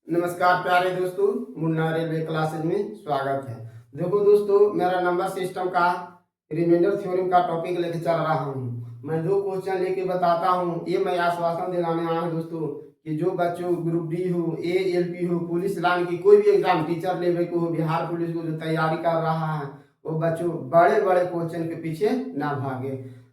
नमस्कार प्यारे दोस्तों, मुन्ना रेलवे क्लासेज में स्वागत है। देखो दोस्तों, मेरा नंबर सिस्टम का रिमाइंडर थ्योरम का टॉपिक लेके चल रहा हूँ। मैं दो क्वेश्चन लेके बताता हूँ। ये मैं आश्वासन दिलाने आया हूँ दोस्तों कि जो बच्चों ग्रुप डी हो, ALP हो, पुलिस लाइन की कोई भी एग्जाम, टीचर लेवल को हो, बिहार पुलिस को जो तैयारी कर रहा है, वो बच्चों बड़े बड़े क्वेश्चन के पीछे ना भागे।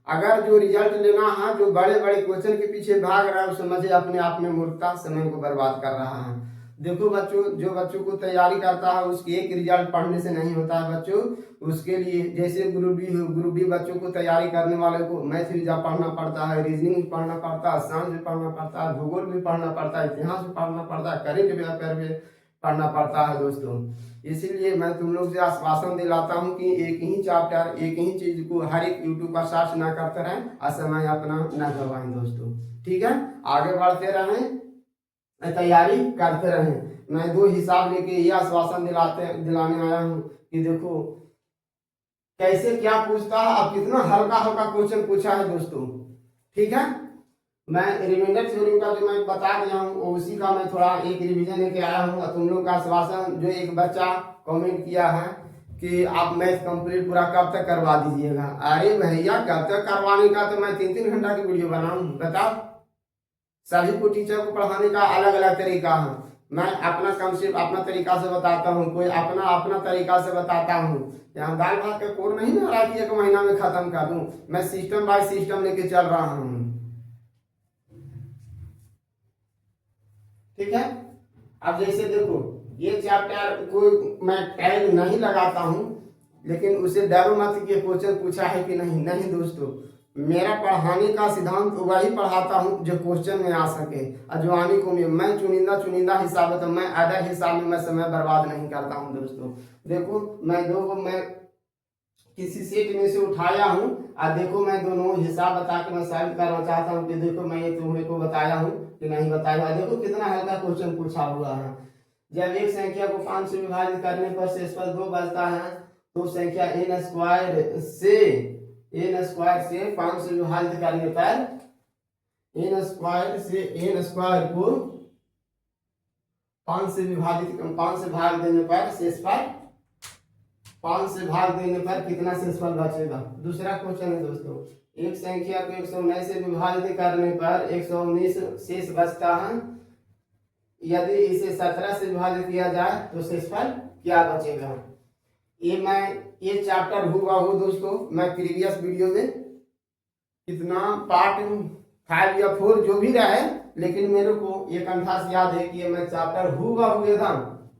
अगर जो रिजल्ट लेना है, जो बड़े बड़े क्वेश्चन के पीछे भाग रहा है, वो समझे अपने आप में मूर्खता, समय को बर्बाद कर रहा है। देखो बच्चों, जो बच्चों को तैयारी करता है उसके एक रिजल्ट पढ़ने से नहीं होता है बच्चों। उसके लिए जैसे ग्रुप बी हो, ग्रुप बी बच्चों को तैयारी करने वाले को मैथ भी पढ़ना पड़ता है, रीजनिंग भी पढ़ना पड़ता है, साइंस भी पढ़ना पड़ता है, भूगोल भी पढ़ना पड़ता है, इतिहास भी पढ़ना पड़ता है, करेंट अफेयर भी पढ़ना पड़ता है दोस्तों। इसीलिए मैं तुम लोग से आश्वासन दिलाता हूँ कि एक ही चैप्टर, एक ही चीज को हर एक यूट्यूब पर सर्च ना करते रहें और समय अपना न गवाएं दोस्तों। ठीक है, आगे बढ़ते रहें, तैयारी करते रहें। मैं दो हिसाब लेके ये आश्वासन दिलाने आया हूँ कि देखो कैसे क्या पूछता है, अब कितना हल्का हल्का क्वेश्चन पूछा है दोस्तों। ठीक है, मैं रिमाइंडर थ्योरी का जो मैं बता दिया हूँ उसी का मैं थोड़ा एक रिवीजन लेके आया हूँ। तुम लोग का आश्वासन, जो एक बच्चा कमेंट किया है कि आप मैथ कंप्लीट पूरा कब तक करवा दीजिएगा। अरे भैया, कब तक करवाने का तो मैं 3-3 घंटा की वीडियो बनाऊँ, बताओ। सभी को टीचर को पढ़ाने का अलग अलग तरीका है। मैं अपना कंसेप्ट अपना तरीका से बताता हूँ, कोई अपना अपना तरीका से बताता हूँ। यहाँ दाल भात का कोर नहीं ना रहा कि 1 महीना में खत्म कर दूं। मैं सिस्टम बाय सिस्टम लेके चल रहा हूँ। ठीक है, अब जैसे देखो, ये चैप्टर को मैं टैग नहीं लगाता हूँ, लेकिन उसे डरो मत कि क्वेश्चन पूछा है कि नहीं। नहीं दोस्तों, मेरा पढ़ाने का सिद्धांत वही पढ़ाता हूँ जो क्वेश्चन में आ सके। अजवानी को मैं चुनिंदा हिसाब है, तो मैं अदर हिसाब में मैं समय बर्बाद नहीं करता हूँ दोस्तों। देखो, मैं किसी सेट में से उठाया हूँ और देखो मैं दोनों हिसाब बता के मैं साबित करना चाहता हूँ कि देखो मैं ये तुम्हें को बताया हूँ कि नहीं बताया। देखो कितना हल्का क्वेश्चन पूछा हुआ है। जब एक संख्या को 5 से विभाजित करने पर शेषफल 2 बचता है, तो संख्या n स्क्वायर से 5 से विभाजित करने पर n स्क्वायर को 5 से भाग देने पर शेषफल 5 से भाग देने पर कितना शेषफल बचेगा। दूसरा क्वेश्चन है दोस्तों, एक संख्या को 119 से विभाजित करने पर 119 शेष बचता है। यदि इसे 17 से विभाजित किया जाए तो शेषफल क्या बचेगा। ये चैप्टर हुआ हो दोस्तों, मैं प्रीवियस वीडियो में कितना पार्ट 5 या 4 जो भी रहे, लेकिन मेरे को ये कंठास याद है कि मैं चैप्टर हुआ एकदम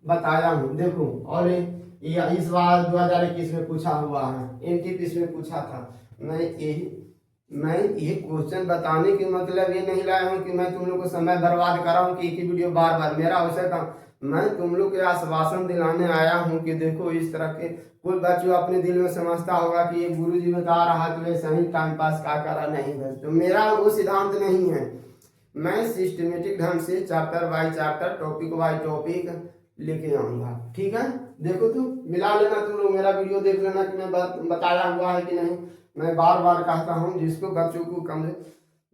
बताया हूँ। देखो, और ये इस बार 2021 में पूछा हुआ है, NTPC में पूछा था। मैं ये क्वेश्चन बताने के मतलब ये नहीं लाया हूँ कि मैं तुम लोग को समय बर्बाद कर रहा हूँ कि एक ही वीडियो बार बार, मेरा अवसर का मैं तुम लोग के आश्वासन दिलाने आया हूँ कि देखो इस तरह के कोई बच्चों अपने दिल में समझता होगा कि ये गुरुजी बता रहा है तो वैसे ही टाइम पास का करा नहीं बस। तो मेरा वो सिद्धांत नहीं है। मैं सिस्टमेटिक ढंग से chapter by chapter, topic by topic लेके आऊंगा। ठीक है, देखो तुम मिला लेना, तुम लोग मेरा वीडियो देख लेना कि मैं बताया हुआ है कि नहीं। मैं बार बार कहता हूँ जिसको बच्चों को कम,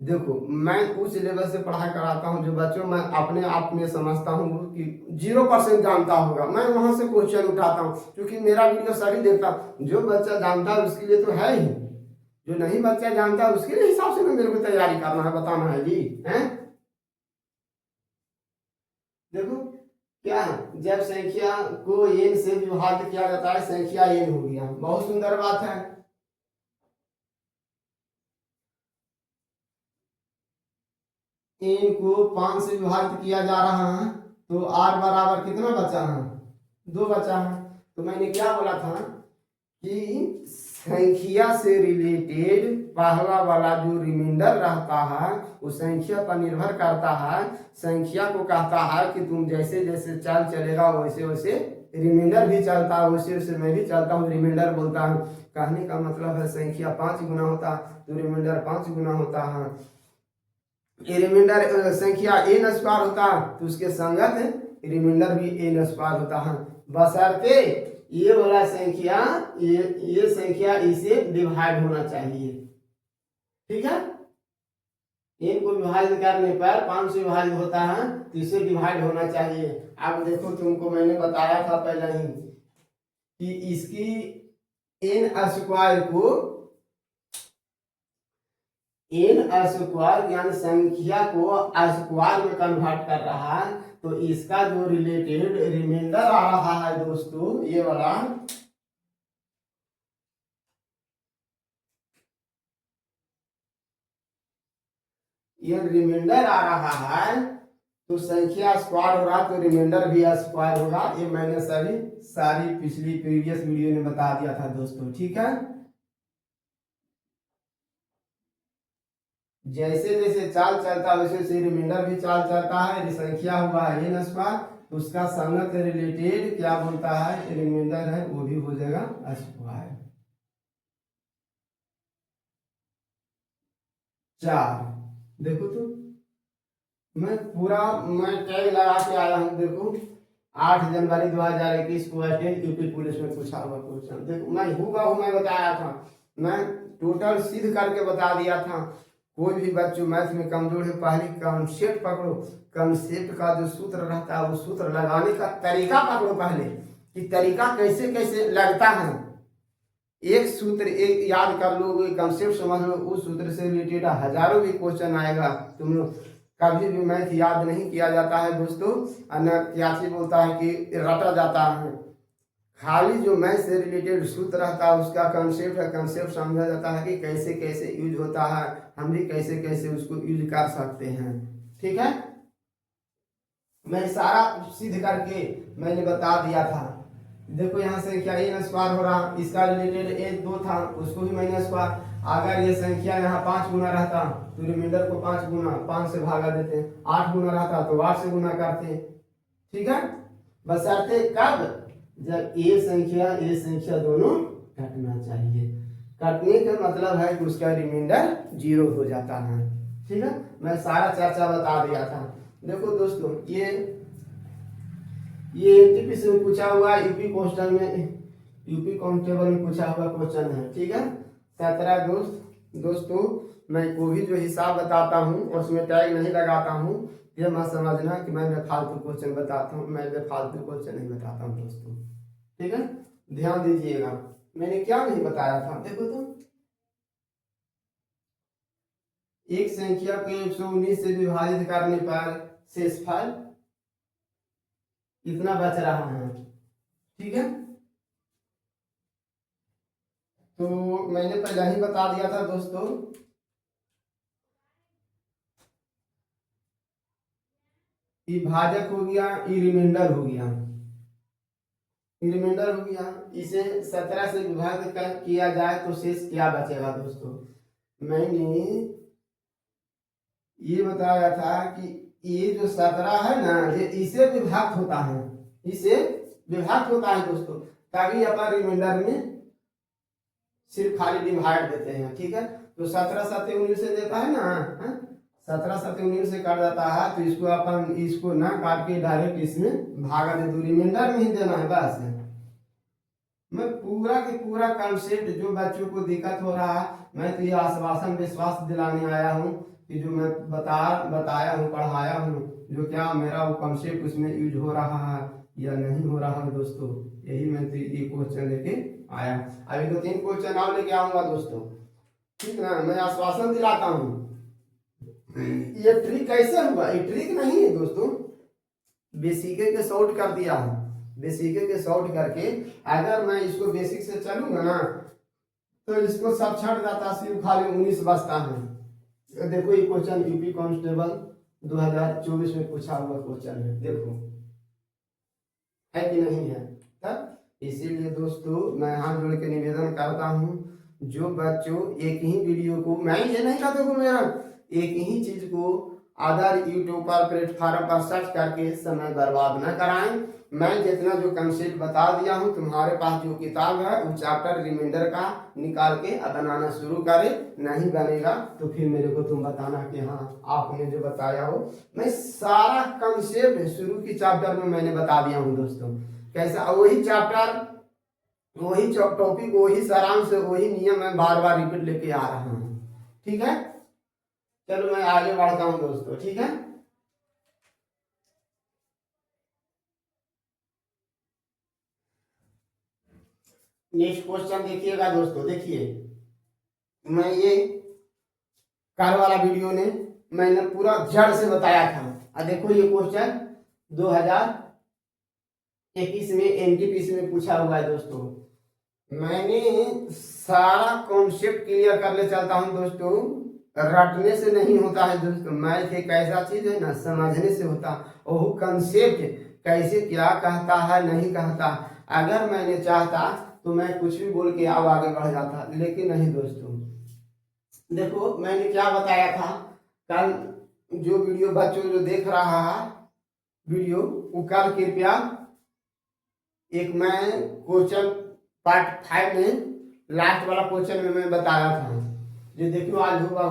देखो मैं उस लेवल से पढ़ाई कराता हूँ जो बच्चों मैं अपने आप में समझता हूँ कि 0% जानता होगा, मैं वहां से क्वेश्चन उठाता हूँ। क्योंकि मेरा वीडियो सभी देखता, जो बच्चा जानता है उसके लिए तो है ही, जो नहीं बच्चा जानता है उसके हिसाब से मेरे को तैयारी करना है, बताना है जी है। देखो क्या है, जब संख्या को n से विभाजित किया जाता है, संख्या n हो गया, बहुत सुंदर बात है। n को 5 से विभाजित किया जा रहा है, तो r बराबर कितना बचा है, 2 बचा है। तो मैंने क्या बोला था कि संख्या से रिलेटेड पहला वाला जो रिमाइंडर रहता है वो संख्या पर निर्भर करता है। संख्या को कहता है कि तुम जैसे जैसे चाल चलेगा वैसे वैसे रिमाइंडर भी चलता है, वैसे वैसे मैं भी चलता हूँ, रिमाइंडर बोलता हूँ। कहने का मतलब है संख्या 5 गुना होता तो रिमाइंडर 5 गुना होता है। रिमाइंडर संख्या n स्क्वायर होता तो उसके संगत रिमाइंडर भी n स्क्वायर होता है, बशर्ते ये वाला संख्या ये संख्या इसे डिवाइड होना चाहिए। ठीक है, इनको विभाजित करने पर 5 से विभाजित होता है तो इससे डिवाइड होना चाहिए। अब देखो तुमको मैंने बताया था पहले ही कि इसकी एन स्क्वायर को एन स्क्वायर यानी संख्या को स्क्वायर में कन्वर्ट कर रहा है, तो इसका जो रिलेटेड रिमाइंडर आ रहा है दोस्तों, ये वाला ये रिमाइंडर आ रहा है, तो संख्या स्क्वायर हो रहा तो रिमाइंडर भी स्क्वायर होगा। ये मैंने सारी पिछली प्रीवियस वीडियो में बता दिया था दोस्तों, ठीक है। जैसे जैसे चाल चलता है वैसे वैसे रिमाइंडर भी चाल चलता है। ये संख्या हुआ है एन स्क्वायर, उसका संगत रिलेटेड क्या बोलता है, रिमाइंडर है वो भी हो जाएगा स्क्वायर। 4 देखो तो मैं टैग लगा के आया हूँ। देखो 8 जनवरी 2021 को अटेंड यूपी पुलिस में पूछा हुआ क्वेश्चन। देखो मैं बताया था, मैं टोटल सिद्ध करके बता दिया था। कोई भी बच्चों मैथ में कमजोर है, पहले कॉन्सेप्ट पकड़ो, कॉन्सेप्ट का जो सूत्र रहता है वो सूत्र लगाने का तरीका पकड़ो पहले, कि तरीका कैसे कैसे लगता है। एक सूत्र एक याद कर लो, कॉन्सेप्ट समझ लो, उस सूत्र से रिलेटेड हजारों भी क्वेश्चन आएगा। तुम लोग कभी भी मैथ याद नहीं किया जाता है दोस्तों, क्या बोलता है कि रटा जाता है। खाली जो मैथ से रिलेटेड सूत्र रहता है उसका कंसेप्ट समझा जाता है कि कैसे कैसे यूज होता है, हम भी कैसे कैसे उसको यूज कर सकते हैं, ठीक है। मैं सारा सिद्ध करके मैंने बता दिया था। देखो यहाँ से क्या एन स्क्वायर हो रहा, इसका रिलेटेड एक 2 था, उसको भी मैंने स्क्वायर। अगर ये संख्या यहाँ 5 गुना रहता तो रिमाइंडर को 5 गुना 5 से भागा देते, 8 गुना रहता तो 8 से गुना करते, ठीक है। बशर्ते कब, जब ये संख्या दोनों कटना चाहिए। कटने का मतलब है कि उसका रिमाइंडर 0 हो जाता है, ठीक है। मैं सारा चर्चा बता दिया था। देखो दोस्तों ये एनटीपी से पूछा हुआ, यूपी पोस्टल में, यूपी कांस्टेबल में पूछा हुआ क्वेश्चन है, ठीक है। 17 दोस्तों मैं को भी जो हिसाब बताता हूँ और उसमें टैग नहीं लगाता हूँ, ये मत समझना कि मैं बेफालतू क्वेश्चन बताता हूँ। मैं बेफालतू क्वेश्चन नहीं बताता हूँ दोस्तों, ठीक है। ध्यान दीजिएगा, मैंने क्या नहीं बताया था। देखो तो एक संख्या को 119 से विभाजित करने पर शेषफल इतना बच रहा है, ठीक है। तो मैंने पहले ही बता दिया था दोस्तों, ये भाजक हो गया, ये रिमाइंडर हो गया, रिमाइंडर हो गया। इसे 17 से विभाजित किया जाए तो शेष क्या बचेगा दोस्तों। मैंने ये बताया था कि ये जो 17 है ना, ये इसे विभाक्त होता है, इसे विभाक्त होता है दोस्तों, तभी अपन रिमाइंडर में सिर्फ खाली डिवाइड देते हैं, ठीक है। तो 17 7 19 से देता है ना, 17 7 19 से काट जाता है, तो इसको अपन इसको ना काट के डायरेक्ट इसमें भागा दे दो, रिमाइंडर में ही देना है बस। मैं पूरा के पूरा कॉन्सेप्ट जो बच्चों को दिक्कत हो रहा है, मैं तो ये आश्वासन विश्वास दिलाने आया हूँ कि जो मैं बताया हूँ पढ़ाया हूँ, जो क्या मेरा वो कॉन्सेप्ट उसमें यूज हो रहा है या नहीं हो रहा है दोस्तों, यही मैं तो ये क्वेश्चन लेके आया। अभी 2-3 क्वेश्चन और लेके आऊंगा दोस्तों, ठीक ना। मैं आश्वासन दिलाता हूँ। ये ट्रिक कैसे हुआ, ये ट्रिक नहीं है दोस्तों, बेसिक के सॉर्ट कर दिया हूँ, बेसिक के सॉर्ट करके अगर मैं इसको बेसिक से चलूंगा ना तो इसको सब छट जाता, सिर्फ खाली 19 बचता है। देखो ये क्वेश्चन यूपी कांस्टेबल 2024 में पूछा हुआ क्वेश्चन है, देखो है कि नहीं है। तब इसीलिए दोस्तों मैं हाथ जोड़ के निवेदन करता हूँ, जो बच्चों एक ही वीडियो को, मैं ये नहीं कहता हूँ मेरा एक ही चीज को अदर यूट्यूब पर प्लेटफॉर्म पर सर्च करके समय बर्बाद न कराएं। मैं जितना जो कंसेप्ट बता दिया हूँ, तुम्हारे पास जो किताब है वो चैप्टर रिमाइंडर का निकाल के बनाना शुरू करे। नहीं बनेगा तो फिर मेरे को तुम बताना कि हाँ आपने जो बताया हो। मैं सारा कंसेप्ट शुरू की चैप्टर में मैंने बता दिया हूँ दोस्तों, कैसा वही चैप्टर वही टॉपिक वही सारांश वही नियम मैं बार बार रिपीट लेके आ रहा हूँ, ठीक है। चलो मैं आगे बढ़ता हूँ दोस्तों, ठीक है। नेक्स्ट क्वेश्चन देखिएगा दोस्तों, देखिए मैं ये कार वाला वीडियो ने मैंने पूरा जड़ से बताया था। और देखो ये क्वेश्चन 2021 में एनटीपीसी में पूछा हुआ है दोस्तों। मैंने सारा कॉन्सेप्ट क्लियर कर ले चलता हूँ दोस्तों, रटने से नहीं होता है दोस्तों। मैथ एक ऐसा चीज है ना, समझने से होता। वो कंसेप्ट कैसे क्या कहता है नहीं कहता, अगर मैंने चाहता तो मैं कुछ भी बोल के आगे बढ़ जाता, लेकिन नहीं दोस्तों। देखो मैंने क्या बताया था कल, जो वीडियो बच्चों जो देख रहा है वीडियो, वो कल कृपया एक मैं क्वेश्चन पार्ट 5 में लास्ट वाला क्वेश्चन में मैं बताया था, जो देखो आज हुआ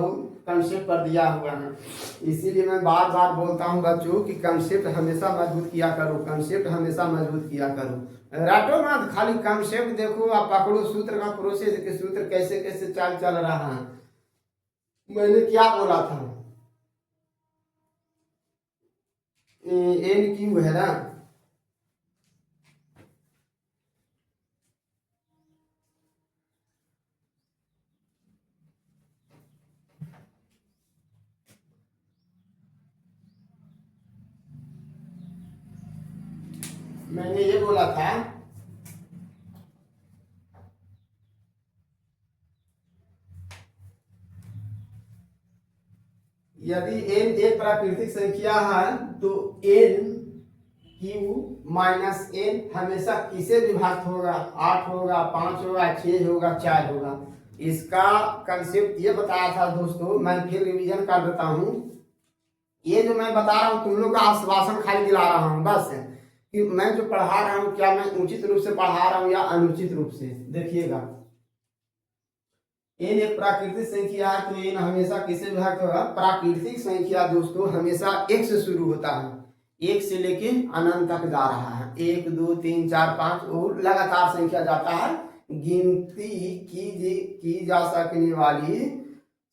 कंसेप्ट पर दिया हुआ है। इसीलिए मैं बार बार बोलता हूँ बच्चों कि कंसेप्ट हमेशा मजबूत किया करो, कंसेप्ट हमेशा मजबूत किया करो, रटो मत, खाली कंसेप्ट देखो, आप पकड़ो सूत्र का प्रोसेस के सूत्र कैसे कैसे चाल चल रहा है। मैंने क्या बोला था, एन क्यू है ना, मैंने ये बोला था यदि n एक प्राकृतिक संख्या है तो n क्यू माइनस n हमेशा किसे विभाजित होगा, 8 होगा, 5 होगा, 6 होगा, 4 होगा। इसका कंसेप्ट ये बताया था दोस्तों, मैं फिर रिवीजन कर देता हूँ। ये जो मैं बता रहा हूँ तुम लोग का आश्वासन खाली दिला रहा हूँ बस, कि मैं जो पढ़ा रहा हूँ क्या मैं उचित रूप से पढ़ा रहा हूँ या अनुचित रूप से। देखिएगा n एक प्राकृतिक संख्या है तो n हमेशा किसे विभाजित होगा, प्राकृतिक संख्या दोस्तों हमेशा एक से शुरू होता है, एक से लेके अनंत तक जा रहा है, 1 2 3 4 5 और लगातार संख्या जाता है। गिनती की जा सकने वाली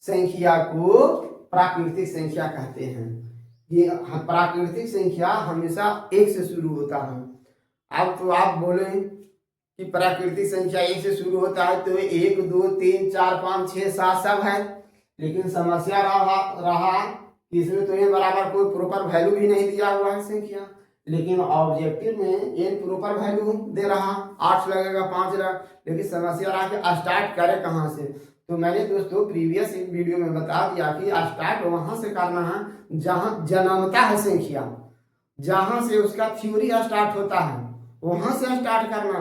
संख्या को प्राकृतिक संख्या कहते हैं। ये प्राकृतिक संख्या हमेशा एक से शुरू होता है। अब तो आप बोले कि प्राकृतिक संख्या एक से शुरू होता है तो 1 2 3 4 5 6 7 सब है, लेकिन समस्या रहा कि इसमें तो n बराबर कोई प्रॉपर वैल्यू भी नहीं दिया हुआ है संख्या, लेकिन ऑब्जेक्टिव में n प्रॉपर वैल्यू दे रहा, 8 लगेगा 5 लगेगा, लेकिन समस्या रहा कि स्टार्ट करे कहाँ से। तो मैंने दोस्तों प्रीवियस वीडियो में बता दिया कि स्टार्ट वहां से करना है जहां जन्मता है संख्या, जहां से उसका थ्योरी स्टार्ट होता है वहां से स्टार्ट करना।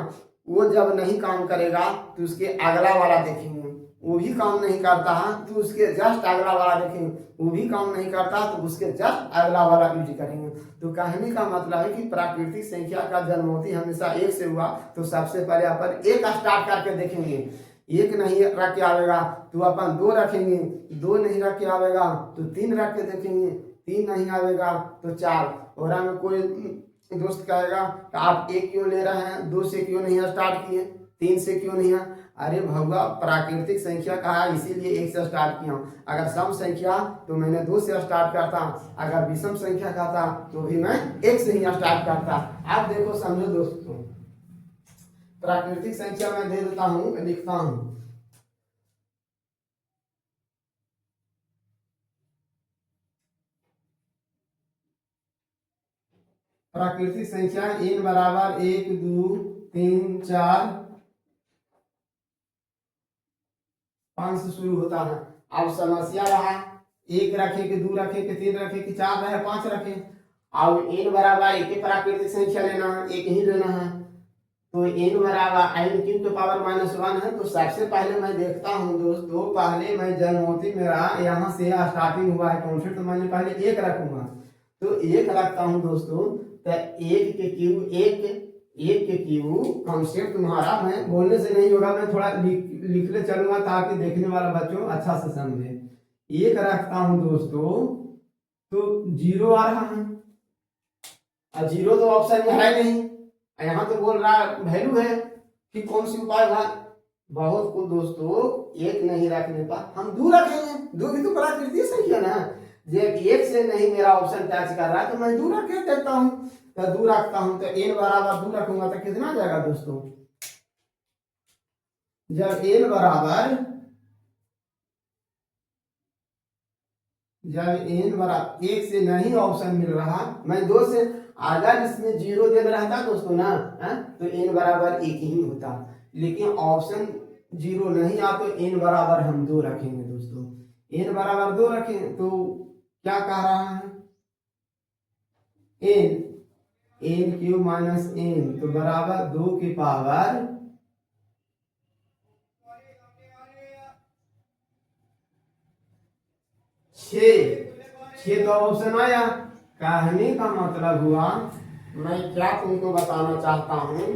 वो जब नहीं काम करेगा तो उसके अगला वाला देखेंगे, वो भी काम नहीं करता है तो उसके जस्ट अगला वाला देखेंगे, वो भी काम नहीं करता तो उसके जस्ट अगला वाला यूज करेंगे। तो कहने का मतलब है कि प्राकृतिक संख्या का जन्मोत्पत्ति हमेशा एक से हुआ तो सबसे पहले अपन एक स्टार्ट करके देखेंगे, एक नहीं रख के आवेगा तो अपन 2 रखेंगे, 2 नहीं रख के आवेगा तो 3 रख के देखेंगे, 3 नहीं आवेगा तो 4। और हमें कोई दोस्त कहेगा कि आप 1 क्यों ले रहे हैं, 2 से क्यों नहीं स्टार्ट किए, 3 से क्यों नहीं है। अरे भगवा प्राकृतिक संख्या कहा इसीलिए 1 से स्टार्ट किया हूँ। अगर सम संख्या तो मैंने 2 से स्टार्ट करता, अगर विषम संख्या कहता तो भी मैं 1 से ही स्टार्ट करता। आप देखो समझो दोस्तों, प्राकृतिक संख्या मैं दे देता हूँ, लिखता हूँ प्राकृतिक संख्या n बराबर 1 2 3 4 5 से शुरू होता है। अब समस्या रहा 1 रखे कि 2 रखे कि 3 रखे कि 4 रहे 5 रखे। अब n बराबर एक ही प्राकृतिक संख्या लेना है, एक ही लेना है, तो n बराबर n क्यूब के पावर -1 है। तो सबसे पहले मैं देखता हूँ दोस्तों, पहले मैं जन्मोत्पत्ति मेरा यहाँ से स्टार्टिंग हुआ है कॉन्सेप्ट, तो मैंने पहले 1 रखूंगा, तो 1 रखता हूँ दोस्तों। तो 1 के क्यूब 1 के क्यूब कॉन्सेप्ट तुम्हारा मैं बोलने से नहीं होगा, मैं थोड़ा लिखने चलूंगा ताकि देखने वाला बच्चों अच्छा से समझे। 1 रखता हूँ दोस्तों तो 0 आ रहा है, और 0 तो ऑप्शन में है नहीं, यहाँ तो बोल रहा वैल्यू है कि कौन सी उपाय भाग बहुत को दोस्तों एक नहीं रखने पर हम दो रखेंगे, दो भी तो प्राकृतिक संख्या ना। जब एक से नहीं मेरा ऑप्शन टच कर रहा है तो मैं दो रख के देखता हूँ। तो दो रखता हूँ तो n बराबर दो रखूंगा तो कितना जाएगा दोस्तों? जब n बराबर एक से नहीं ऑप्शन मिल रहा, मैं दो से, अगर इसमें जीरो दे रहता दोस्तों ना तो n बराबर एक ही होता, लेकिन ऑप्शन जीरो नहीं आ तो n बराबर हम दो रखेंगे दोस्तों। n बराबर दो रखें तो क्या कह रहा है? n क्यूब माइनस n तो बराबर 2 की पावर 6 तो ऑप्शन आया। कहने का मतलब हुआ, मैं क्या तुमको बताना चाहता हूं,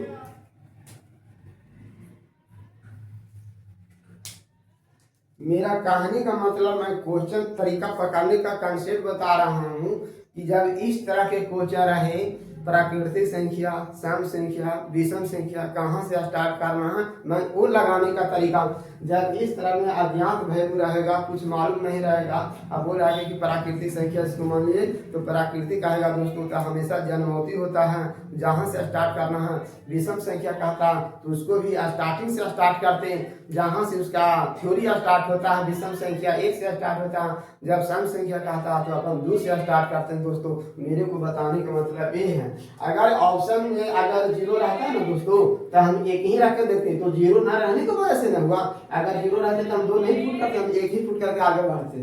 मेरा कहने का मतलब मैं क्वेश्चन तरीका पकड़ने का कंसेप्ट बता रहा हूं कि जब इस तरह के क्वेश्चन रहे, प्राकृतिक संख्या, सम संख्या, विषम संख्या, कहाँ से स्टार्ट करना है, मैं वो लगाने का तरीका। जब इस तरह में अज्ञात वैल्यू रहेगा, कुछ मालूम नहीं रहेगा, अब बोल रहा है कि प्राकृतिक संख्या इसको मान लिए तो प्राकृतिक आएगा दोस्तों, तो हमेशा जन्मौती होता है, जहाँ से स्टार्ट करना है। विषम संख्या कहता तो उसको भी स्टार्टिंग से स्टार्ट करते हैं, जहाँ से उसका थ्योरी स्टार्ट होता है। विषम संख्या एक से स्टार्ट होता है, जब सम संख्या कहता है तो अपन दो से स्टार्ट करते हैं दोस्तों। मेरे को बताने का मतलब ये है, अगर ऑप्शन में अगर जीरो रहता है ना दोस्तों तो हम एक ही रख के देखते, तो जीरो ना रहने की वजह से ना हुआ। अगर जीरो रहते तो हम दो नहीं फुट करते, हम एक ही फुट करके आगे बढ़ते,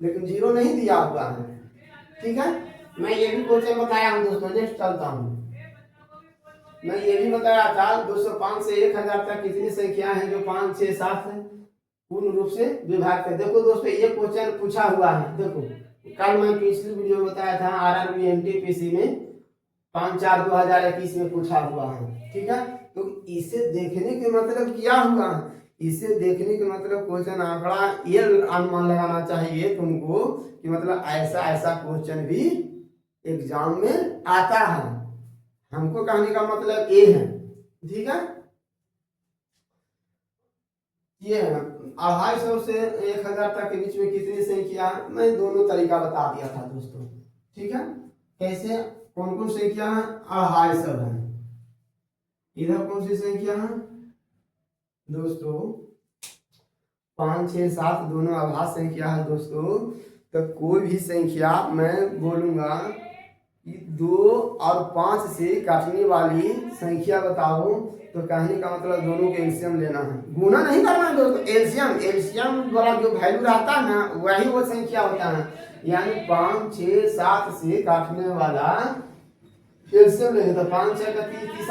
लेकिन जीरो नहीं दिया हुआ है। ठीक है, मैं ये भी क्वेश्चन बताया हूँ दोस्तों। नेक्स्ट चलता हूँ, मैं ये भी बताया था 205 से 1000 तक कितनी संख्या है जो 5 6 7 है पूर्ण रूप से विभाग है। देखो दोस्तों ये क्वेश्चन पूछा हुआ है, देखो कल मैं पिछली वीडियो में बताया था RRB NTPC में 5/4/2021 में पूछा हुआ है। ठीक है, तो इसे देखने के मतलब क्या हुआ, इसे देखने के मतलब क्वेश्चन आंकड़ा ये अनुमान लगाना चाहिए तुमको कि मतलब ऐसा ऐसा क्वेश्चन भी एग्जाम में आता है। हमको कहने का मतलब ये है। ठीक है, ये 250 से 1000 तक के बीच में कितनी संख्या, मैं दोनों तरीका बता दिया था दोस्तों। ठीक है, कैसे कौन कौन संख्या है? 250 है। इधर कौन सी संख्या है दोस्तों? 5 6 7 दोनों आभास संख्या है दोस्तों। तो कोई भी संख्या मैं बोलूंगा कि 2 और 5 से काटने वाली संख्या बताओ, तो कहने का मतलब दोनों के एलसीएम लेना है, गुना नहीं करना है दोस्तों। एलसीएम वाला जो वैल्यू रहता है ना वही वो संख्या होता है, यानी 5 6 7 से काटने वाला एलसीएम लेंगे तो 5 6 का 30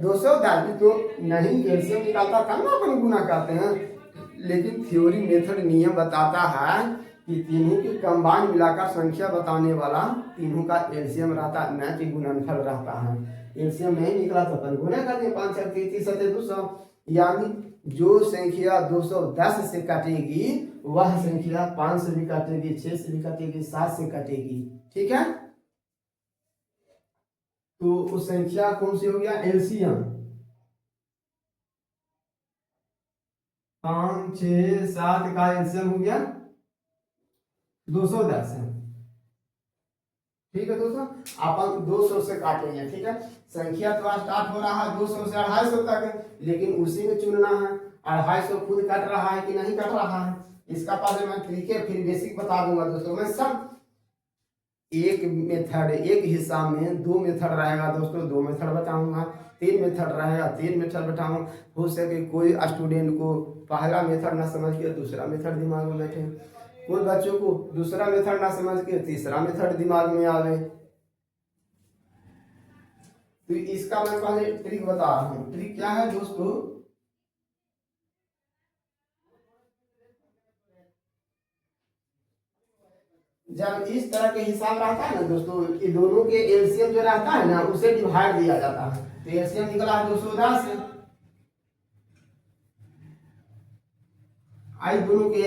210। तो नहीं एलसीएम निकालता था ना अपन गुना करते हैं, लेकिन थ्योरी मेथड नियम बताता है कि तीनों के कंबाइन मिलाकर संख्या बताने वाला तीनों का एलसीएम रहता है, न कि गुणनफल रहता है। एलसीएम नहीं निकला तो अपन गुना कर दें, 5 6 30 200, यानी जो संख्या 210 से कटेगी वह संख्या 5 से भी कटेगी, 6 से भी कटेगी, 7 से कटेगी। ठीक है, तो उस संख्या कौन सी हो गया? एलसीएम। 5 6 7 का एलसीएम हो गया 210 है। ठीक है दोस्तों, अपन 200 से काटेंगे। ठीक है, संख्या तो स्टार्ट हो रहा है 200 से 250 तक, लेकिन उसी में चुनना है 250 खुद कट रहा है कि नहीं कट रहा है। इसका पहले मैं तरीके फिर बेसिक बता दूंगा दोस्तों। मैं सब एक मेथड, एक हिस्सा में 2 मेथड रहेगा दोस्तों, 2 मेथड बताऊंगा। 3 मेथड रहेगा, 3 मेथड बताऊंगा। हो सके कोई स्टूडेंट को पहला मेथड ना समझ के दूसरा मेथड दिमाग में बैठे, कोई बच्चों को दूसरा मेथड ना समझ के तीसरा मेथड दिमाग में आवे। तो इसका मैं पहले ट्रिक बता रहा हूँ। ट्रिक क्या है दोस्तों? जब इस तरह के हिसाब रहता है ना दोस्तों, ये दोनों के एलसीएम जो रहता है ना उसे डिवाइड दिया जाता है, तो एलसीएम निकला है 210। आई दोनों के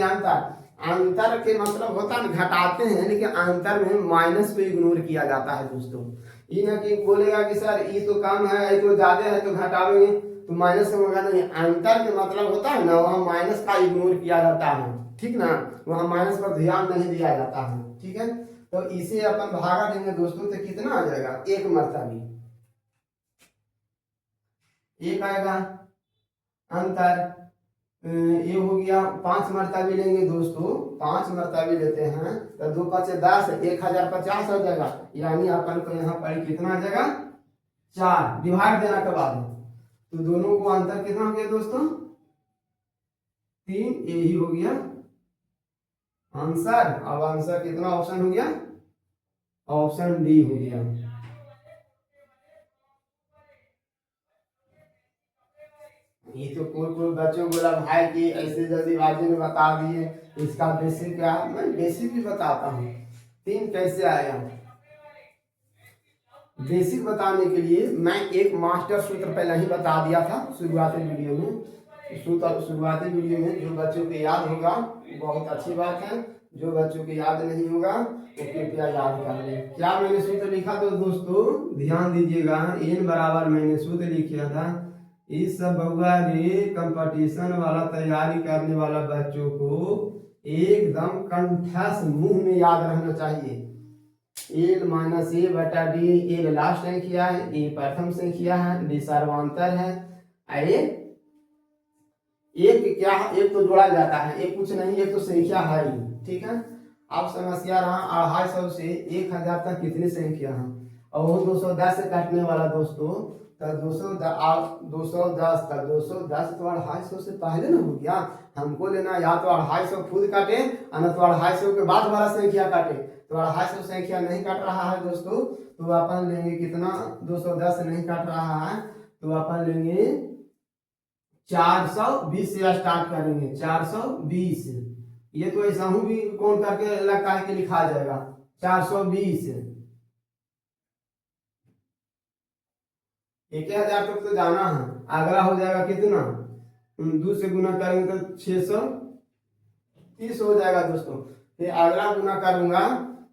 अंतर के मतलब होता है घटाते हैं, लेकिन अंतर में माइनस को इग्नोर किया जाता है दोस्तों। ये ना कि बोलेगा कि सर ये तो कम है, ये तो ज्यादा है तो घटावेंगे, तो माइनस से होगा नहीं, अंतर के मतलब होता है ना वहाँ माइनस का इग्नोर किया जाता है, ठीक ना, वहाँ माइनस पर ध्यान नहीं दिया जाता है, ठीक है। तो इसे अपन भागा देंगे दोस्तों तो कितना आ जाएगा, एक मरतबी, एक आएगा अंतर। ये हो गया 5 मरतबे लेंगे दोस्तों, 5 मरतबे लेते हैं तो 2 5 10, 1050 हो जाएगा, यानी अपन को यहाँ पर कितना आ जाएगा 4 डिवाइड देना के बाद, तो दोनों को अंतर कितना हो गया दोस्तों 3, यही हो गया आंसर। अब आंसर कितना ऑप्शन हो गया, ऑप्शन डी हो गया। ये तो कोई बच्चों बोला भाई कि ऐसे जल्दीबाजी में बता दिए, इसका बेसिक क्या है, मैं बेसिक भी बताता हूँ। 3 कैसे आया, बेसिक बताने के लिए मैं एक मास्टर सूत्र पहले ही बता दिया था शुरुआती वीडियो में। शुरुआती वीडियो में जो बच्चों को याद होगा बहुत अच्छी बात है, जो बच्चों को याद नहीं होगा वो कृपया याद कर ले। क्या मैंने सूत्र लिखा तो दोस्तों ध्यान दीजिएगा, n बराबर मैंने सूत्र लिखा था, इस सब बउआ रे कंपटीशन वाला तैयारी करने वाला बच्चों को एकदम कंठस्थ मुंह में याद रहना चाहिए। एल माइनस ए बटा डी, एल लास्ट संख्या है, ए प्रथम संख्या है, डी सर्वांतर है। एक क्या है, एक तो जोड़ा जाता है, एक कुछ नहीं, एक तो संख्या है ही, ठीक है। अब समस्या रहा 250 से 1000 तक कितनी संख्या है, और वो 210 से काटने वाला दोस्तों, तो 210 तक 210 तो 250 से पहले ना हो गया। हमको लेना या तो 250 खुद काटे और न तो 250 के बाद वाला संख्या काटे, तो 250 संख्या नहीं काट रहा है दोस्तों, तो अपन लेंगे कितना, 210 नहीं काट रहा है तो अपन लेंगे 420 से स्टार्ट करेंगे, 420। ये तो ऐसा हूं भी कौन करके लगता है कि लिखा जाएगा 420, 1000 तक तो जाना है। अगला हो जाएगा कितना, 2 से गुना करेंगे तो 630 हो जाएगा दोस्तों। फिर अगला गुना करूंगा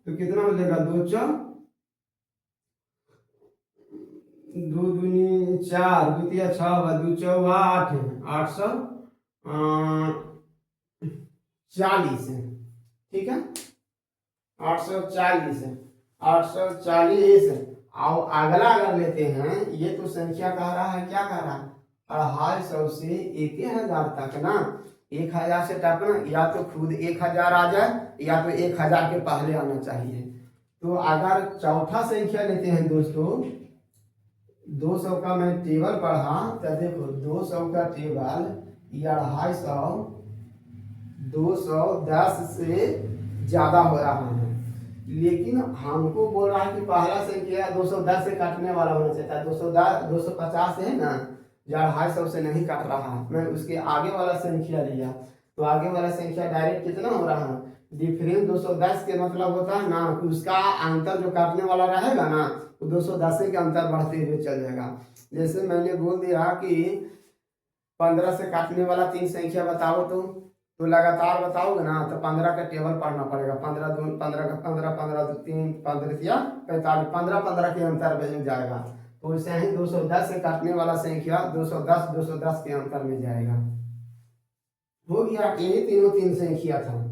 तो कितना हो जाएगा, 2 दूनी 4, 2 तिया 6, 2 चौवा 8, 840, ठीक है, 840, 840। और अगला अगर लेते हैं, ये तो संख्या कह रहा है, क्या कह रहा है 250 से 1000 तक ना, 1000 से टपना, या तो खुद 1000 आ जाए या तो 1000 के पहले आना चाहिए। तो अगर चौथा संख्या लेते हैं दोस्तों, 200 का मैं टेबल पढ़ा तो देखो 200 का टेबल, ये 250 210 से ज्यादा हो रहा है, लेकिन हमको बोल रहा है कि पहला संख्या 210 से काटने वाला होना चाहिए, 250 है ना, 250 से नहीं काट रहा है, मैं उसके आगे वाला संख्या लिया, तो आगे वाला संख्या डायरेक्ट कितना हो रहा है, डिफरेंस 210 के मतलब होता है ना कि उसका अंतर जो काटने वाला रहेगा ना, तो 210 के अंतर बढ़ते हुए चल जाएगा। जैसे मैंने बोल दिया कि 15 से काटने वाला 3 संख्या बताओ, तो लगातार बताओगे ना तो 15 का टेबल पढ़ना पड़ेगा, 15 2 15 का 15 15 2 3 15 या 45, 15 15 के अंतर में जाएगा। तो वैसे ही 210 से काटने वाला संख्या 210 के अंतर में जाएगा। हो गया, यही तीन संख्या था।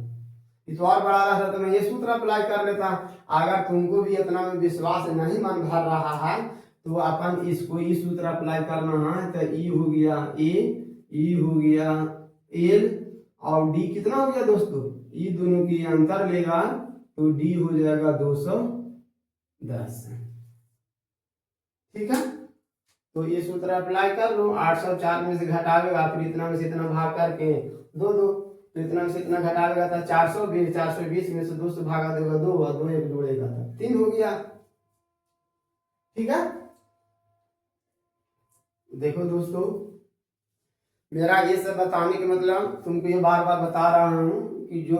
इस और बड़ा रहा तो मैं ये सूत्र अप्लाई कर लेता। अगर तुमको भी इतना में विश्वास नहीं मन भर रहा है तो अपन इसको ई सूत्र अप्लाई करना है, तो ई हो गया ए, ई हो गया एल, और डी कितना हो गया दोस्तों, ई दोनों की अंतर लेगा तो डी हो जाएगा 210, ठीक है। तो ये सूत्र अप्लाई कर लो, 804 में से घटावेगा, फिर इतना में से इतना भाग करके 2 2, तो इतना में से इतना घटावेगा था 420, 420 में से 2 से भागा देगा 2, और 2 1 जोड़ेगा था 3 हो गया, ठीक है। देखो दोस्तों, मेरा ये सब बताने का मतलब तुमको ये बार बार बता रहा हूँ कि जो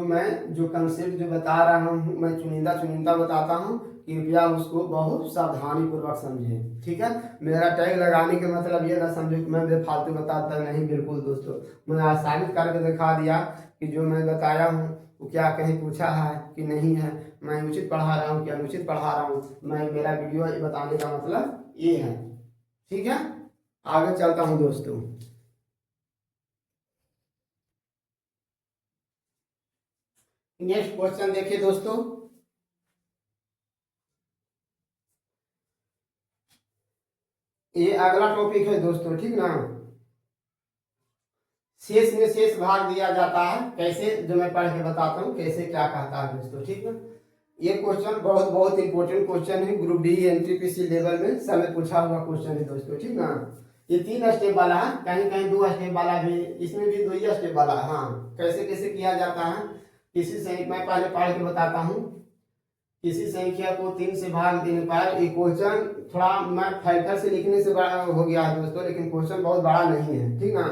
कंसेप्ट जो बता रहा हूँ मैं चुनिंदा बताता हूँ, कृपया उसको बहुत सावधानी पूर्वक समझे, ठीक है। मेरा टैग लगाने का मतलब ये ना समझे कि मैं बेफालतू बताता नहीं, बिल्कुल दोस्तों, मैं साबित करके दिखा दिया कि जो मैं बताया हूँ वो क्या कहीं पूछा है कि नहीं है, मैं उचित पढ़ा रहा हूँ कि अनुचित पढ़ा रहा हूँ, मैं मेरा वीडियो बताने का मतलब ये है, ठीक है। आगे चलता हूं दोस्तों। नेक्स्ट क्वेश्चन देखिए दोस्तों। ये अगला टॉपिक है दोस्तों, ठीक ना। शेष में शेष भाग दिया जाता है कैसे, जो मैं पढ़ के बताता हूँ कैसे क्या कहता है दोस्तों, ठीक ना। ये क्वेश्चन बहुत बहुत इंपॉर्टेंट क्वेश्चन है, ग्रुप डी एनटीपीसी लेवल में समय पूछा हुआ क्वेश्चन है दोस्तों, ठीक ना। ये 3 स्टेप वाला है, कहीं कहीं 2 स्टेप वाला भी, इसमें भी 2 ही स्टेप वाला है। हाँ, कैसे कैसे किया जाता है, किसी से मैं पहले पढ़ के बताता हूँ। किसी संख्या को 3 से भाग देने पर, ये क्वेश्चन थोड़ा मैं फैक्टर से लिखने से बड़ा हो गया है दोस्तों, लेकिन क्वेश्चन बहुत बड़ा नहीं है, ठीक ना।